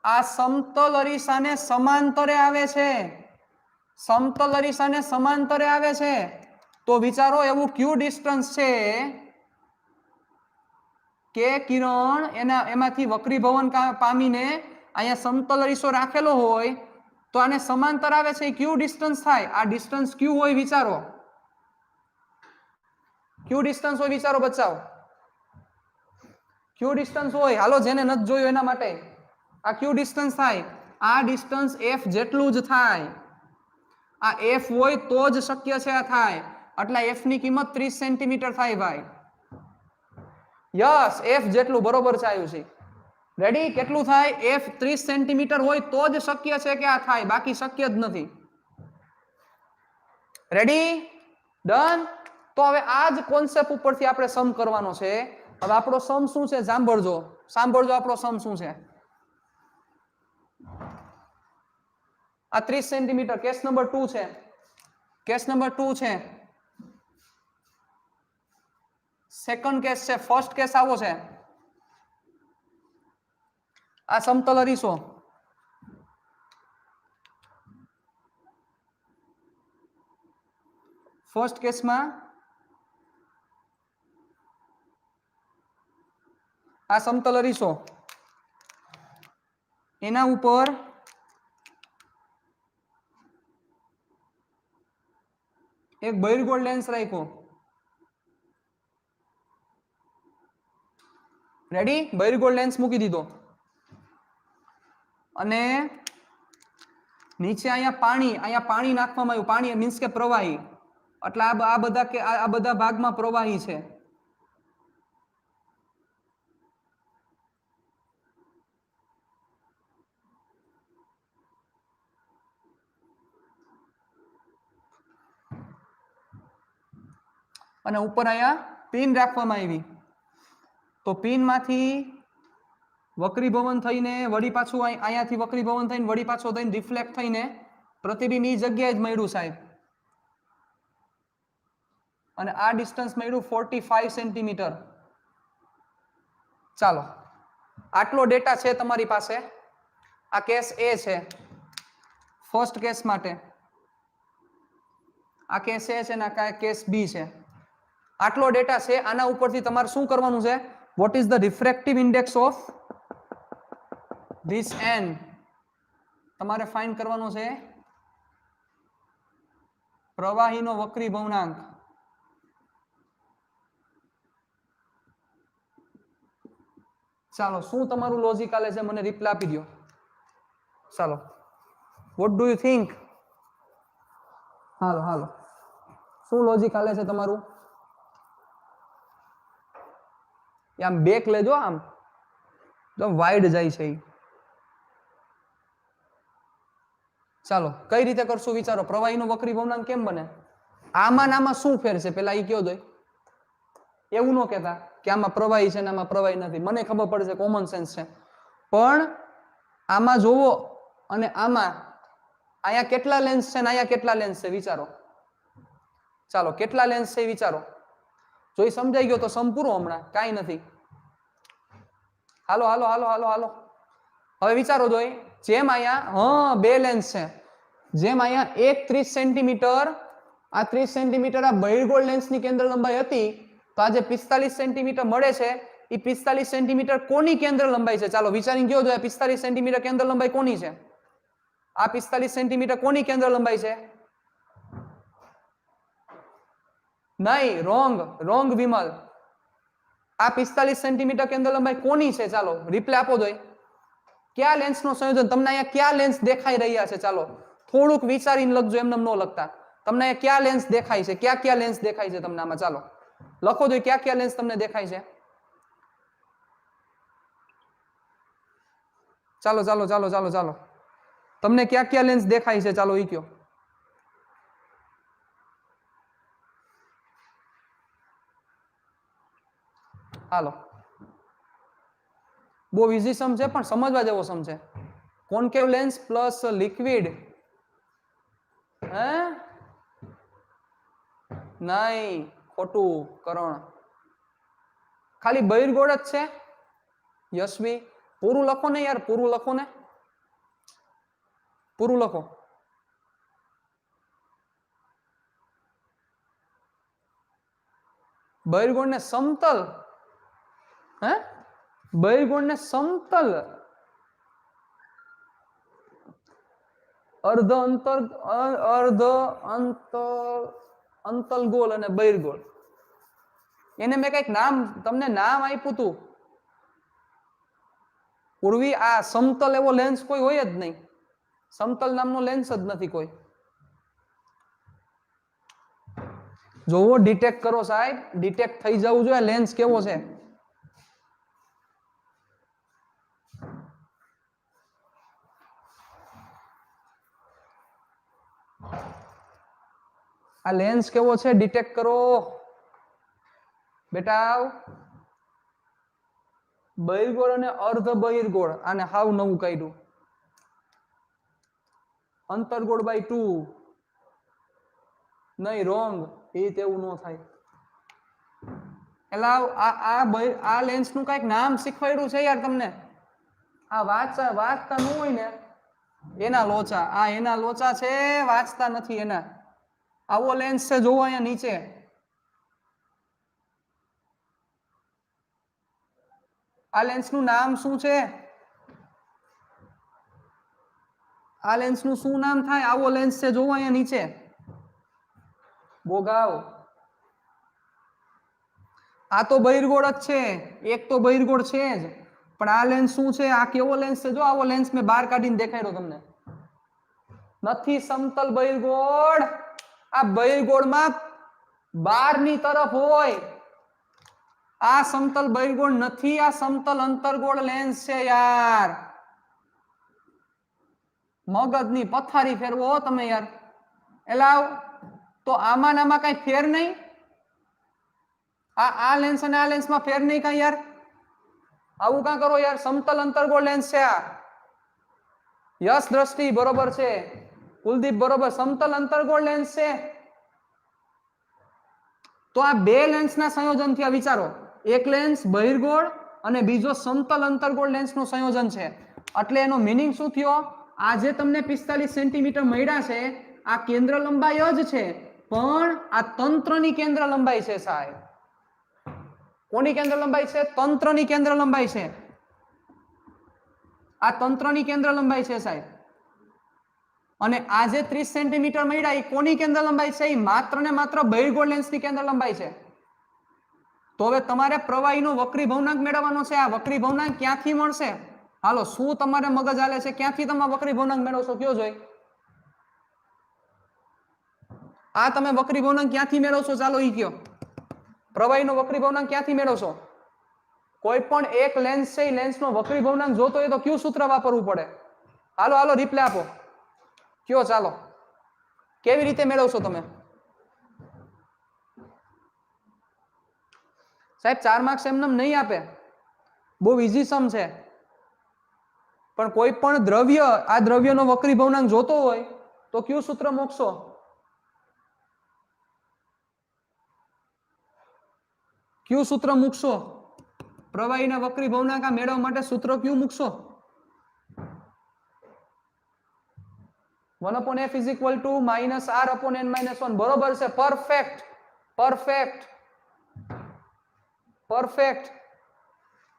આ સમતલ અરીસાને સમાંતરે આવે છે. સમતલ અરીસાને સમાંતરે આવે છે તો વિચારો એવું કયું ડિસ્ટન્સ છે કે કિરણ એમાંથી વક્રીભવન પામીને અહીંયા સમતલ અરીસો રાખેલો હોય તો આને સમાંતર આવે છે. કયું ડિસ્ટન્સ થાય? આ ડિસ્ટન્સ કયું હોય વિચારો. કયું ડિસ્ટન્સ હોય વિચારો બચાવો. કયું ડિસ્ટન્સ હોય? હાલો, જેને નથી જોયું એના માટે. આ કયું ડિસ્ટન્સ થાય? આ ડિસ્ટન્સ f જેટલું જ થાય. આ f હોય તો જ શક્ય છે આ થાય. એટલે f ની કિંમત 30 સેન્ટીમીટર થાય ભાઈ. યસ, f જેટલું બરોબર છે આયુષી. રેડી? કેટલું થાય? f 30 સેન્ટીમીટર હોય તો જ શક્ય છે કે આ થાય, બાકી શક્ય જ નથી. રેડી? ડન? તો હવે આ જ કોન્સેપ્ટ ઉપરથી આપણે સમ કરવાનો છે. હવે આપણો સમ શું છે સાંભળજો. આપણો સમ શું છે. આ 30 સેન્ટીમીટર કેસ નંબર 2 છે. કેસ નંબર 2 છે. સેકન્ડ કેસ છે. ફર્સ્ટ કેસ આવો છે. આ સમતલ અરીસો ફર્સ્ટ કેસમાં આ સમતલ અરીસો એના ઉપર એક બહિર્ગોળ લેન્સ રાખ્યો. રેડી? બહિર્ગોળ લેન્સ મૂકી દીધો અને નીચે અહીંયા પાણી નાખવામાં આવ્યું. પાણી મીન્સ કે પ્રવાહી. એટલે આ બધા ભાગમાં પ્રવાહી છે. અને ઉપર અહીંયા પિન રાખવામાં આવી. તો પિન માંથી વક્રીભવન થઈને વળી પાછું અહીંયાથી વક્રીભવન થઈને વળી પાછો થઈને રિફ્લેક્ટ થઈને પ્રતિબિંબ એ જગ્યાએ જ મળ્યું સાહેબ. અને આ ડિસ્ટન્સ મળ્યું 45 સેન્ટીમીટર. ચાલો, આટલો ડેટા છે તમારી પાસે. આ કેસ એ છે ફર્સ્ટ કેસ માટે, આ કેસ એ છે ને આ કેસ બી છે. આટલો ડેટા છે. આના ઉપરથી તમારે શું કરવાનું છે? What is the refractive index of this an તમારે ફાઇન્ડ કરવાનો છે. પ્રવાહીનો વક્રી ભવનાંક. ચાલો, શું તમારું લોજિક આલે છે મને રિપ્લાય આપી દો. ચાલો, વોટ ડુ યુ થિંક? હાલો હાલો, શું લોજિક આલે છે તમારું? આમ બેક લેજો, આમ તો વાઇડ જાય છે. ચાલો, કઈ રીતે કરશું વિચારો. પ્રવાહીનો વક્રી ભવનાંક કેમ બને? આમાં નામાં શું ફેર છે પેલા ઈ કયો દો. એવું ન કહેતા કે આમાં પ્રવાહી છે ને આમાં પ્રવાહી નથી. મને ખબર પડે છે, કોમન સેન્સ છે, પણ આમાં જોવો અને આમાં અહીંયા કેટલા લેન્સ છે ને અહીંયા કેટલા લેન્સ છે વિચારો. ચાલો, કેટલા લેન્સ છે વિચારો. જો એ સમજાઈ ગયો તો સંપૂર્ણ, હમણાં કાંઈ નથી. હાલો હાલો હાલો હાલો હાલો, હવે વિચારો જોઈ. જેમ અહીંયા બે લેન્સ છે, જેમ અહીંયા એક 30 સેન્ટીમીટર, આ 30 સેન્ટીમીટર આ બહિર્ગોળ લેન્સની કેન્દ્ર લંબાઈ હતી, તો આ જે 45 સેન્ટીમીટર મળે છે એ 45 સેન્ટીમીટર કોની કેન્દ્ર લંબાઈ છે? ચાલો વિચારીને કયો જો. 45 સેન્ટીમીટર કેન્દ્ર લંબાઈ કોની છે? આ 45 સેન્ટીમીટર કોની કેન્દ્ર લંબાઈ છે? નહીં, રોંગ વિમલ. આ 45 સેન્ટીમીટર કેન્દ્ર લંબાઈ કોની છે? ચાલો રિપ્લાય આપો દો. કયા લેન્સનો સંયોજન? તમને અહીંયા કયા લેન્સ દેખાઈ રહ્યા છે? ચાલો થોડુંક વિચારીને લખજો, એમને ન લખતા. તમને અહીંયા કયા લેન્સ દેખાય છે? કયા લેન્સ દેખાય છે તમને આમાં? ચાલો લખો દો, કયા લેન્સ તમને દેખાય છે? ચાલો ચાલો ચાલો ચાલો ચાલો, તમને કયા લેન્સ દેખાય છે? ચાલો ઈ કયો. હાલો, બહુ ઇઝી સમ છે પણ સમજવા જેવો સમ છે. કોન્કેવ લેન્સ પ્લસ લિક્વિડ. હે નહીં, ખોટું કરણ. ખાલી બહિર્ગોળ જ છે. યશવી, પૂરું લખો ને યાર, પૂરું લખો ને, પૂરું લખો. બહિર્ગોળ ને સમતલ, હે બહિર્ગોળ ને સમતલ, અર્ધ અંતલગોળ અને બહિર્ગોળ. એને મેં કઈક નામ, તમને નામ આપ્યું હતું પૂર્વી. આ સમતલ એવો લેન્સ કોઈ હોય જ નહીં. સમતલ નામનો લેન્સ જ નથી કોઈ. જોવો, ડિટેક્ટ કરો સાહેબ, ડિટેક્ટ થઈ જવું જોઈએ લેન્સ કેવો છે. આ લેન્સ કેવો છે ડિટેક્ટ કરો બેટા. બહિર્ગોળ અને અર્ધ બહિર્ગોળ, આને હાવ નવું કાઢ્યું. અંતર્ગોળ બાય 2. નહીં, રોંગ. એ તેવું ન થાય. એટલે આ લેન્સ નું કઈક નામ શીખવાડ્યું છે યાર તમને. આ વાંચતા ન હોય ને એના લોચા. આ એના લોચા છે, વાંચતા નથી એના. આવો લેન્સ છે, જોવો અહીંયા નીચે. આ લેન્સ નું નામ શું છે? આ લેન્સ નું શું નામ થાય? આવો લેન્સ છે, જોવો અહીંયા નીચે. બોગાવ. આ તો બહિર્ગોળ જ છે, એક તો બહિર્ગોળ છે જ, પણ આ લેન્સ શું છે? આ કેવો લેન્સ છે? જો આવો લેન્સ મેં બહાર કાઢીને દેખાડ્યો તમને. નથી સમતલ બહિર્ગોળ. આ બહિર્ગોળમાં બહારની તરફ હોય. આ સમતલ બહિર્ગોળ નથી, આ સમતલ અંતર્ગોળ લેન્સ છે યાર. મગજની પથારી ફેરવો તમે યાર. એલાવ તો આમાં કઈ ફેર નહીં. આ લેન્સ અને આ લેન્સમાં ફેર નહીં કઈ યાર. આવું કાં કરો યાર. સમતલ અંતર્ગોળ લેન્સ છે આ. યશ દ્રષ્ટિ બરોબર છે, કુલદીપ બરોબર. સમતલ અંતર્ગોળ લેન્સ છે. તો તો આ બે લેન્સના સંયોજનથી આ વિચારો, એક લેન્સ બહિર્ગોળ અને બીજો સમતલ અંતર્ગોળ લેન્સનું સંયોજન છે. એટલે એનો મીનિંગ શું થયો? આ જે તમને 45 સેન્ટીમીટર મળ્યા છે આ કેન્દ્ર લંબાઈ જ છે, પણ આ તંત્રની કેન્દ્ર લંબાઈ છે સાહેબ. કોની કેન્દ્ર લંબાઈ છે? તંત્રની કેન્દ્ર લંબાઈ છે. આ તંત્રની કેન્દ્ર લંબાઈ છે સાહેબ. અને આ જે 30 સેન્ટીમીટર મળ્યા એ કોની કેન્દ્ર લંબાઈ છે? એ માત્ર ને માત્ર બહિર્ગોળ લેન્સની કેન્દ્ર લંબાઈ છે. તો હવે તમારે પ્રવાહીનો વક્રી ભવનાંક મેળવવાનો છે. આ વક્રી ભવનાંક ક્યાંથી મળશે? હાલો, શું તમારે મગજ હાલે છે? ક્યાંથી તમે વક્રી ભવનાંક મેળવશો? કયો જોઈ? આ તમે વક્રી ભવનાંક ક્યાંથી મેળવશો? ચાલો ઈ કયો. પ્રવાહીનો વક્રી ભવનાંક ક્યાંથી મેળવશો? કોઈ પણ એક લેન્સ છે, લેન્સનો વક્રી ભવનાંક જોતો હોય તો કયું સૂત્ર વાપરવું પડે? હાલો હાલો રિપ્લે આપો. કયો ચાલો. કેવી રીતે મેળવશો તમે? સાહેબ 4 માર્ક્સ એમને નહીં આપે. બહુ ઈઝી સમ છે. પણ કોઈ પણ દ્રવ્ય, આ દ્રવ્યનો વક્રી ભવનાંક જોતો હોય તો કયું સૂત્ર મૂકશો? કયું સૂત્ર મૂકશો? પ્રવાહીના વક્રી ભવનાંક મેળવવા માટે સૂત્ર કયું મૂકશો? 1/f is equal to -r/n-1. બરોબર છે. Perfect perfect perfect.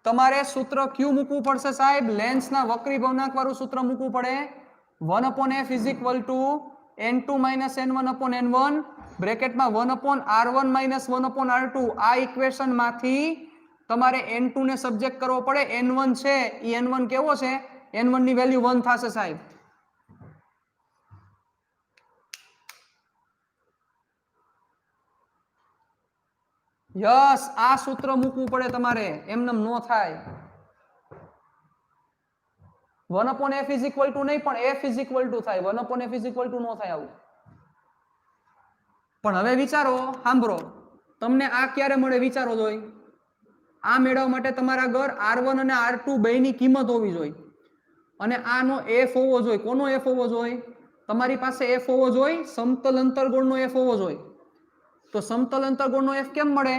તમારે સૂત્ર ક્યુ મૂકવું પડશે સાહેબ? લેન્સના વક્રી ભવનાંક વાળું સૂત્ર મૂકવું પડે. 1/f is equal to n2 - n1/n1 બ્રેકેટમાં 1/r1 - 1/r2. આ ઇક્વેશન માંથી તમારે n2 ને સબ્જેક્ટ કરવો પડે. n1 છે એ n1 કેવો છે? n1 ની વેલ્યુ 1 થશે સાહેબ. યસ, આ સૂત્ર મૂકવું પડે તમારે, એમને નો થાય. 1/f is equal to નહીં, પણ f is equal to થાય. 1/f is equal to નો થાય આવું. પણ હવે વિચારો, સાંભળો, તમને આ ક્યારે મળે વિચારો જોઈ. આ મેળવવા માટે તમારા ઘર r1 અને r2 બેયની કિંમત હોવી જોઈએ. અને આનો f હોવો જોઈએ. કોનો f હોવો જોઈએ? તમારી પાસે f હોવો જોઈએ, સમતલ અંતર્ગોળનો f હોવો જોઈએ. તો સમતલ અંતર્ગોળનો f કેમ મળે?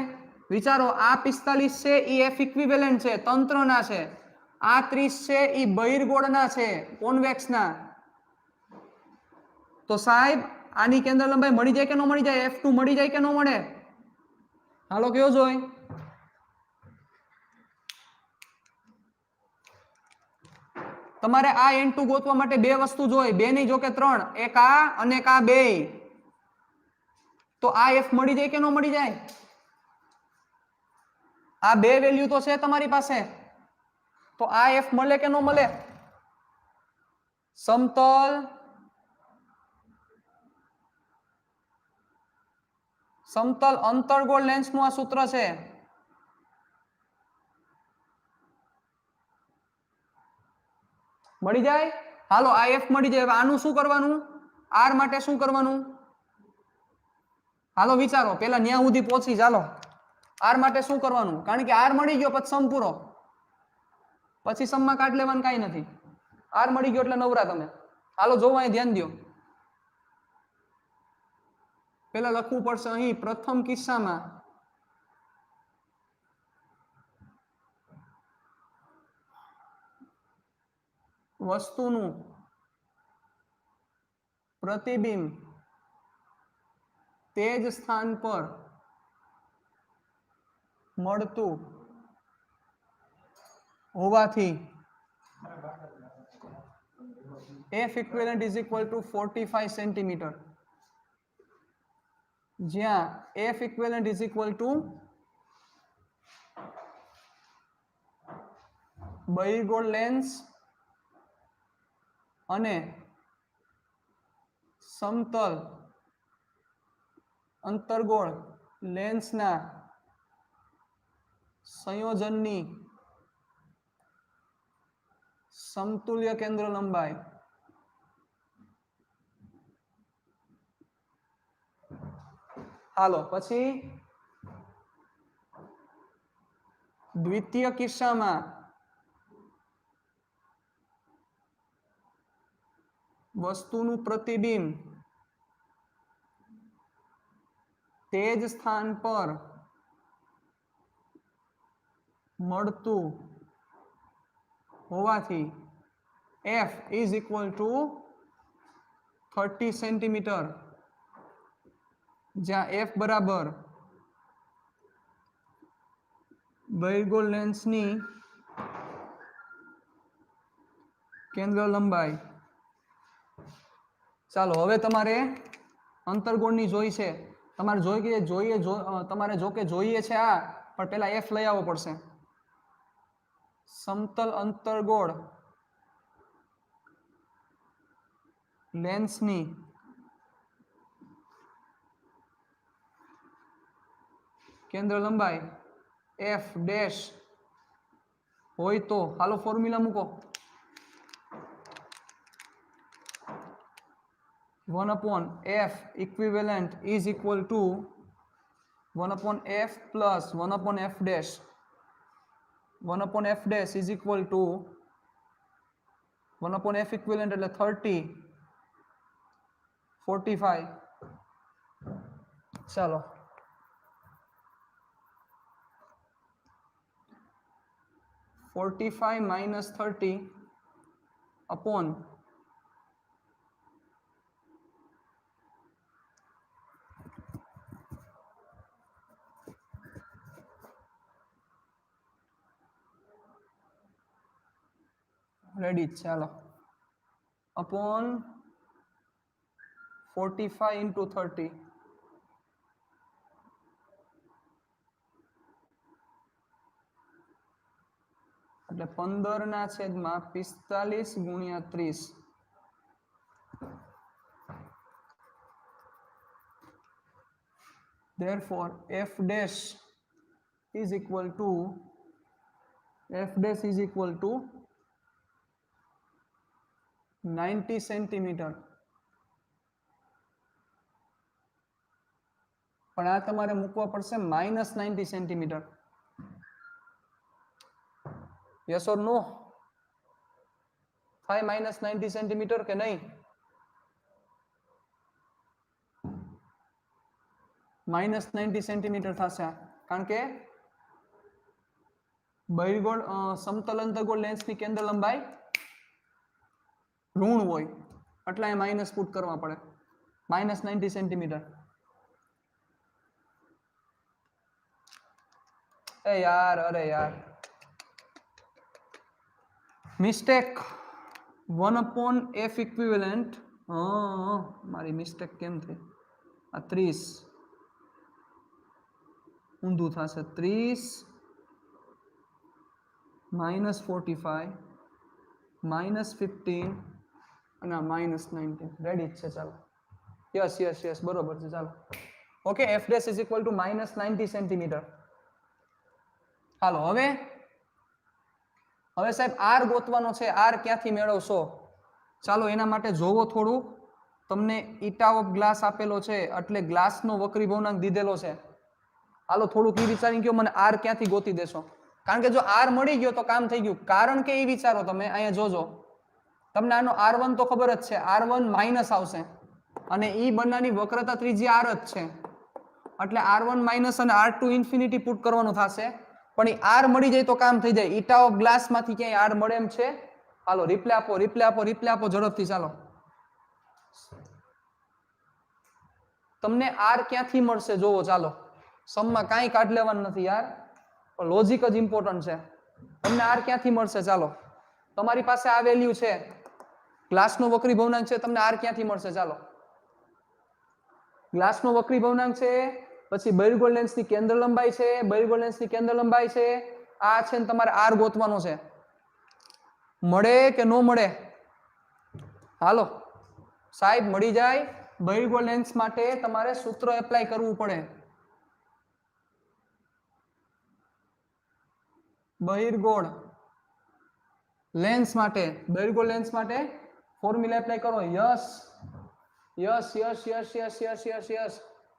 વિચારો, આ 45 છે એ f ઇક્વિવેલેન્ટ છે, તંત્રના છે. આ 30 છે એ બહિર્ગોળના છે, કોન્વેક્સના. તો સાહેબ આની કેન્દ્ર લંબાઈ મળી જાય કે ન મળી જાય? f2 મળી જાય કે ન મળે? હાલો કયો જોઈ. તમારે આ n2 ગોતવા માટે બે વસ્તુ જોઈ, બે નહીં જો કે ત્રણ. એક આ અને એક આ બે. તો આ f મળી જાય કે ન મળી જાય? આ બે વેલ્યુ તો છે તમારી પાસે. તો આ f મળે કે ન મળે? સમતલ અંતર્ગોળ લેન્સનું આ સૂત્ર છે. મળી જાય? હાલો, આ f મળી જાય. આનું શું કરવાનું? r માટે શું કરવાનું? હાલો વિચારો, પેલા ન્યા સુધી પહોંચી. ચાલો, r માટે શું કરવાનું? કારણ કે r મળી ગયો પછી સમ પૂરો. પછી સમમાં કાઢ લેવાનું કાંઈ નથી. r મળી ગયો એટલે નવરા તમે. હાલો જોવો, અહીં ધ્યાન દો. પેલા લખવું પડશે અહીં પ્રથમ કિસ્સામાં વસ્તુનું પ્રતિબિંબ તે જ સ્થાન પર મળતું હોવાથી f equivalent is equal to 45 centimetre, જ્યાં f equivalent is equal to બહિર્ગોળ લેન્સ અને સમતલ અંતર્ગોળ લેન્સના સંયોજનની સમતુલ્ય કેન્દ્ર લંબાઈ. હાલો પછી દ્વિતીય કિસ્સામાં વસ્તુનું પ્રતિબિંબ તે જ સ્થાન પર મળતું હોવાથી f is equal to 30 centimetre, જ્યાં f બરાબર બહિર્ગોળ લેન્સની કેન્દ્ર લંબાઈ. ચાલો હવે તમારે અંતર્ગોળની જોઈ છે, તમારે તમારે જો કે જોઈએ છે આ, પણ પેલા f લઈ આવવો પડશે. સમતલ અંતર્ગોળ લેન્સની કેન્દ્ર લંબાઈ f ડેશ હોય તો હાલો ફોર્મ્યુલા મૂકો. 1/f equivalent is equal to 1/f plus 1/f dash. 1/f dash is equal to 1/f equivalent એટલે 30 45. ચાલો -45 -30 upon ready. ચાલો upon 45 into 30. એટલે 15/45 ગુણ્યા 30. Therefore f dash is equal to 90 centimetre. પણ આ તમારે મૂકવા પડશે -90 સેન્ટીમીટર. યસ ઓર નો? થાય -90 સેન્ટીમીટર કે નહીં? -90 સેન્ટીમીટર થશે, કારણ કે બહિર્ગોળ સમતલ અંતર્ગોળ લેન્સની કેન્દ્ર લંબાઈ ઋણ હોય એટલે એ માઇનસ પુટ કરવા પડે. -90 સેન્ટીમીટર. એ યાર, અરે યાર, મિસ્ટેક. 1/f ઇક્વિવેલન્ટ, મારી મિસ્ટેક કેમ થઈ? આ 30 ઊંધું થશે. 30 -45 -15 અને -19. રેડી છે? ચાલો યસ યસ યસ બરોબર છે. ચાલો okay, f dash is equal to -90 centimetre. હાલો હવે સાહેબ r ગોતવાનો છે. r ક્યાંથી મેળવશો? ચાલો એના માટે જોવો થોડું. તમને ઇટા ઓફ ગ્લાસ આપેલો છે એટલે ગ્લાસનો વક્રી ભવનાંક દીધેલો છે. હાલો થોડુંક એ વિચારી ગયો મને r ક્યાંથી ગોતી દેશો. કારણ કે જો r મળી ગયો તો કામ થઈ ગયું. કારણ કે એ વિચારો તમે અહીંયા જોજો, તમને આનો r1 તો ખબર જ છે, r1 માઇનસ આવશે અને ઈ બંનેની વક્રતા ત્રિજ્યા r જ છે એટલે r1 માઇનસ અને r2 ઇન્ફિનિટી પુટ કરવાનું થશે. પણ એ r મળી જાય તો કામ થઈ જાય. ઇટા ઓફ ગ્લાસ માંથી ક્યાંય r મળે એમ છે? હાલો રિપ્લે આપો ઝડપથી. ચાલો તમને r ક્યાંથી મળશે જોવો. ચાલો સમમાં કાંઈ કાઢ લેવાનું નથી યાર, લોજિક જ ઇમ્પોર્ટન્ટ છે. તમને r ક્યાંથી મળશે? ચાલો તમારી પાસે આ વેલ્યુ છે, ગ્લાસનો વક્રી ભવનાંક છે, તમને r ક્યાંથી મળશે? ચાલો ગ્લાસનો વક્રી ભવનાંક છે, પછી બહિર્ગોળ લેન્સની કેન્દ્ર લંબાઈ છે, આ છે ને તમારે r ગોતવાનો છે. મળે કે નો મળે? હાલો સાહેબ મળી જાય. બહિર્ગોળ લેન્સ માટે તમારે સૂત્ર એપ્લાય કરવું પડે. બહિર્ગોળ લેન્સ માટે ફોર્મ્યુલા એપ્લાય કરો. Yes yes yes yes yes yes yes yes.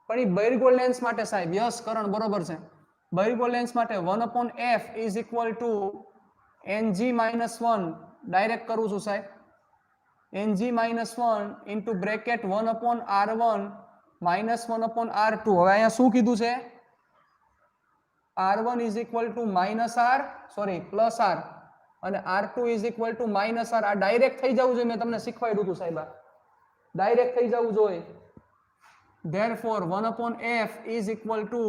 પણ એ બહિર્ગોળ લેન્સ માટે સાહેબ, યસ કરણ બરોબર છે. બહિર્ગોળ લેન્સ માટે 1/f is equal to ng-1, direct કરું છું સાહેબ, ng-1 into bracket 1/r1 -1/r2. હવે અહીંયા શું કીધું છે? r1 is equal to plus r અને r2 is equal to -r. આ ડાયરેક્ટ થઈ જવું જોઈએ. મેં તમને શીખવાડ્યું હતું સાહેબ, ડાયરેક્ટ થઈ જવું જોઈએ. Therefore 1/f is equal to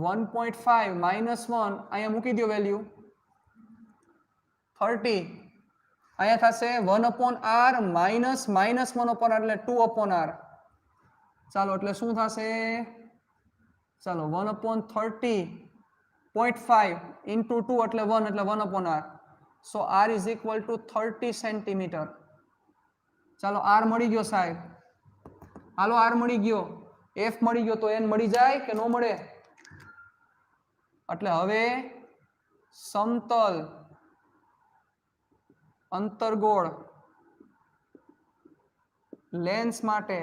1.5 minus 1. અહીંયા મૂકી દો વેલ્યુ 30. અહીંયા થશે 1/r minus -1/r એટલે 2/r. ચાલો એટલે શું થશે? ચાલો 1/30.5 into 2 એટલે 1 એટલે 1/r. So r is equal to 30 centimeter. ચાલો r મળી ગયો સાહેબ. હાલો r મળી ગયો, f મળી ગયો, તો n મળી જાય કે ન મળે? એટલે હવે સમતલ અંતર્ગોળ લેન્સ માટે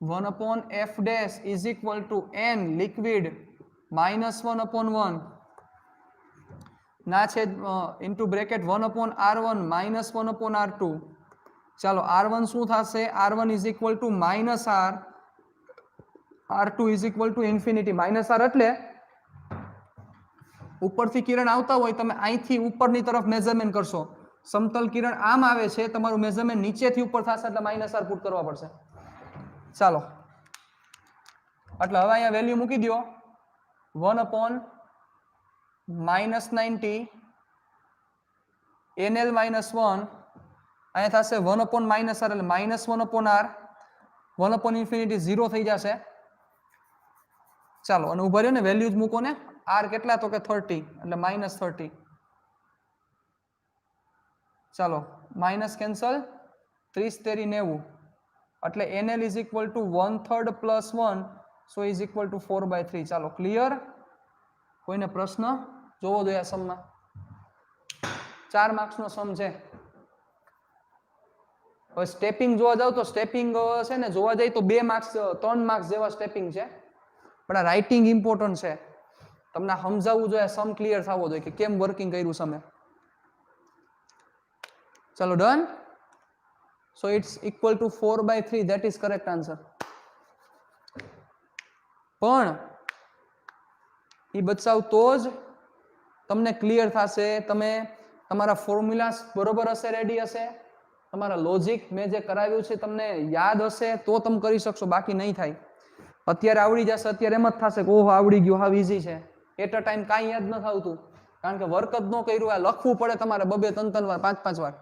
1/f dash is equal to n liquid -1/1 ના છેદ into bracket 1/r1 -1/r2. ચાલો r1 શું થશે? r1 is equal to -r, r2 is equal to infinity. -r એટલે ઉપરથી કિરણ આવતા હોય, તમે અહીંથી ઉપરની તરફ મેઝરમેન્ટ કરશો. સમતલ કિરણ આમ આવે છે, તમારું મેઝરમેન્ટ નીચેથી ઉપર થશે એટલે -r પુટ કરવા પડશે. ચાલો એટલે હવે અહીંયા વેલ્યુ મૂકી દો 1/-90 nl -1. અહીંયા થશે 1/-r એટલે -1/r, 1/∞ 0 થઈ જશે. ચાલો અને ઉભા રહ્યો ને, વેલ્યુ જ મૂકો ને. r કેટલા? તો કે 30 એટલે -30. ચાલો માઇનસ કેન્સલ, 30 તેરી 90 એટલે nl is equal to 1/3 plus 1, so is equal to 4/3. ચાલો ક્લિયર? કોઈને પ્રશ્ન? જોવો જોઈએ આ સમમાં 4 માર્ક્સનો સમ છે. હવે સ્ટેપિંગ જોવા જાવ તો સ્ટેપિંગ છે ને, જોવા જાય તો 2 માર્ક્સ 3 માર્ક્સ જેવા સ્ટેપિંગ છે, પણ આ રાઇટિંગ ઇમ્પોર્ટન્ટ છે. તમને સમજાવવું જોઈએ, સમ ક્લિયર થવો જોઈએ કે કેમ વર્કિંગ કર્યું સમે. ચલો done. So it's equal to 4/3. That is correct answer. પણ એ બચાવ તો જ તમને ક્લિયર થશે, તમે તમારા ફોર્મ્યુલાસ બરોબર હશે, રેડી હશે, તમારા લોજિક મેં જે કરાવ્યું છે તમને યાદ હશે તો તમે કરી શકશો, બાકી નહીં થાય. અત્યારે આવડી જશે, અત્યારે એમ જ થશે કે ઓહો આવડી ગયું, હાવ ઈઝી છે. એટ અ ટાઈમ કાંઈ યાદ ન થતું, કારણ કે વર્ક જ ન કર્યું. આ લખવું પડે તમારે 2-2, 3-3 વાર, 5-5 વાર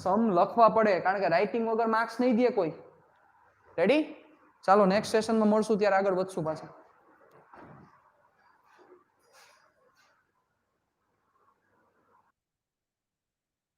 સમ લખવા પડે, કારણ કે રાઇટિંગ વગર માર્ક્સ નહીં દે કોઈ. રેડી? ચાલો નેક્સ્ટ સેશનમાં મળશું, ત્યારે આગળ વધશું પાછા.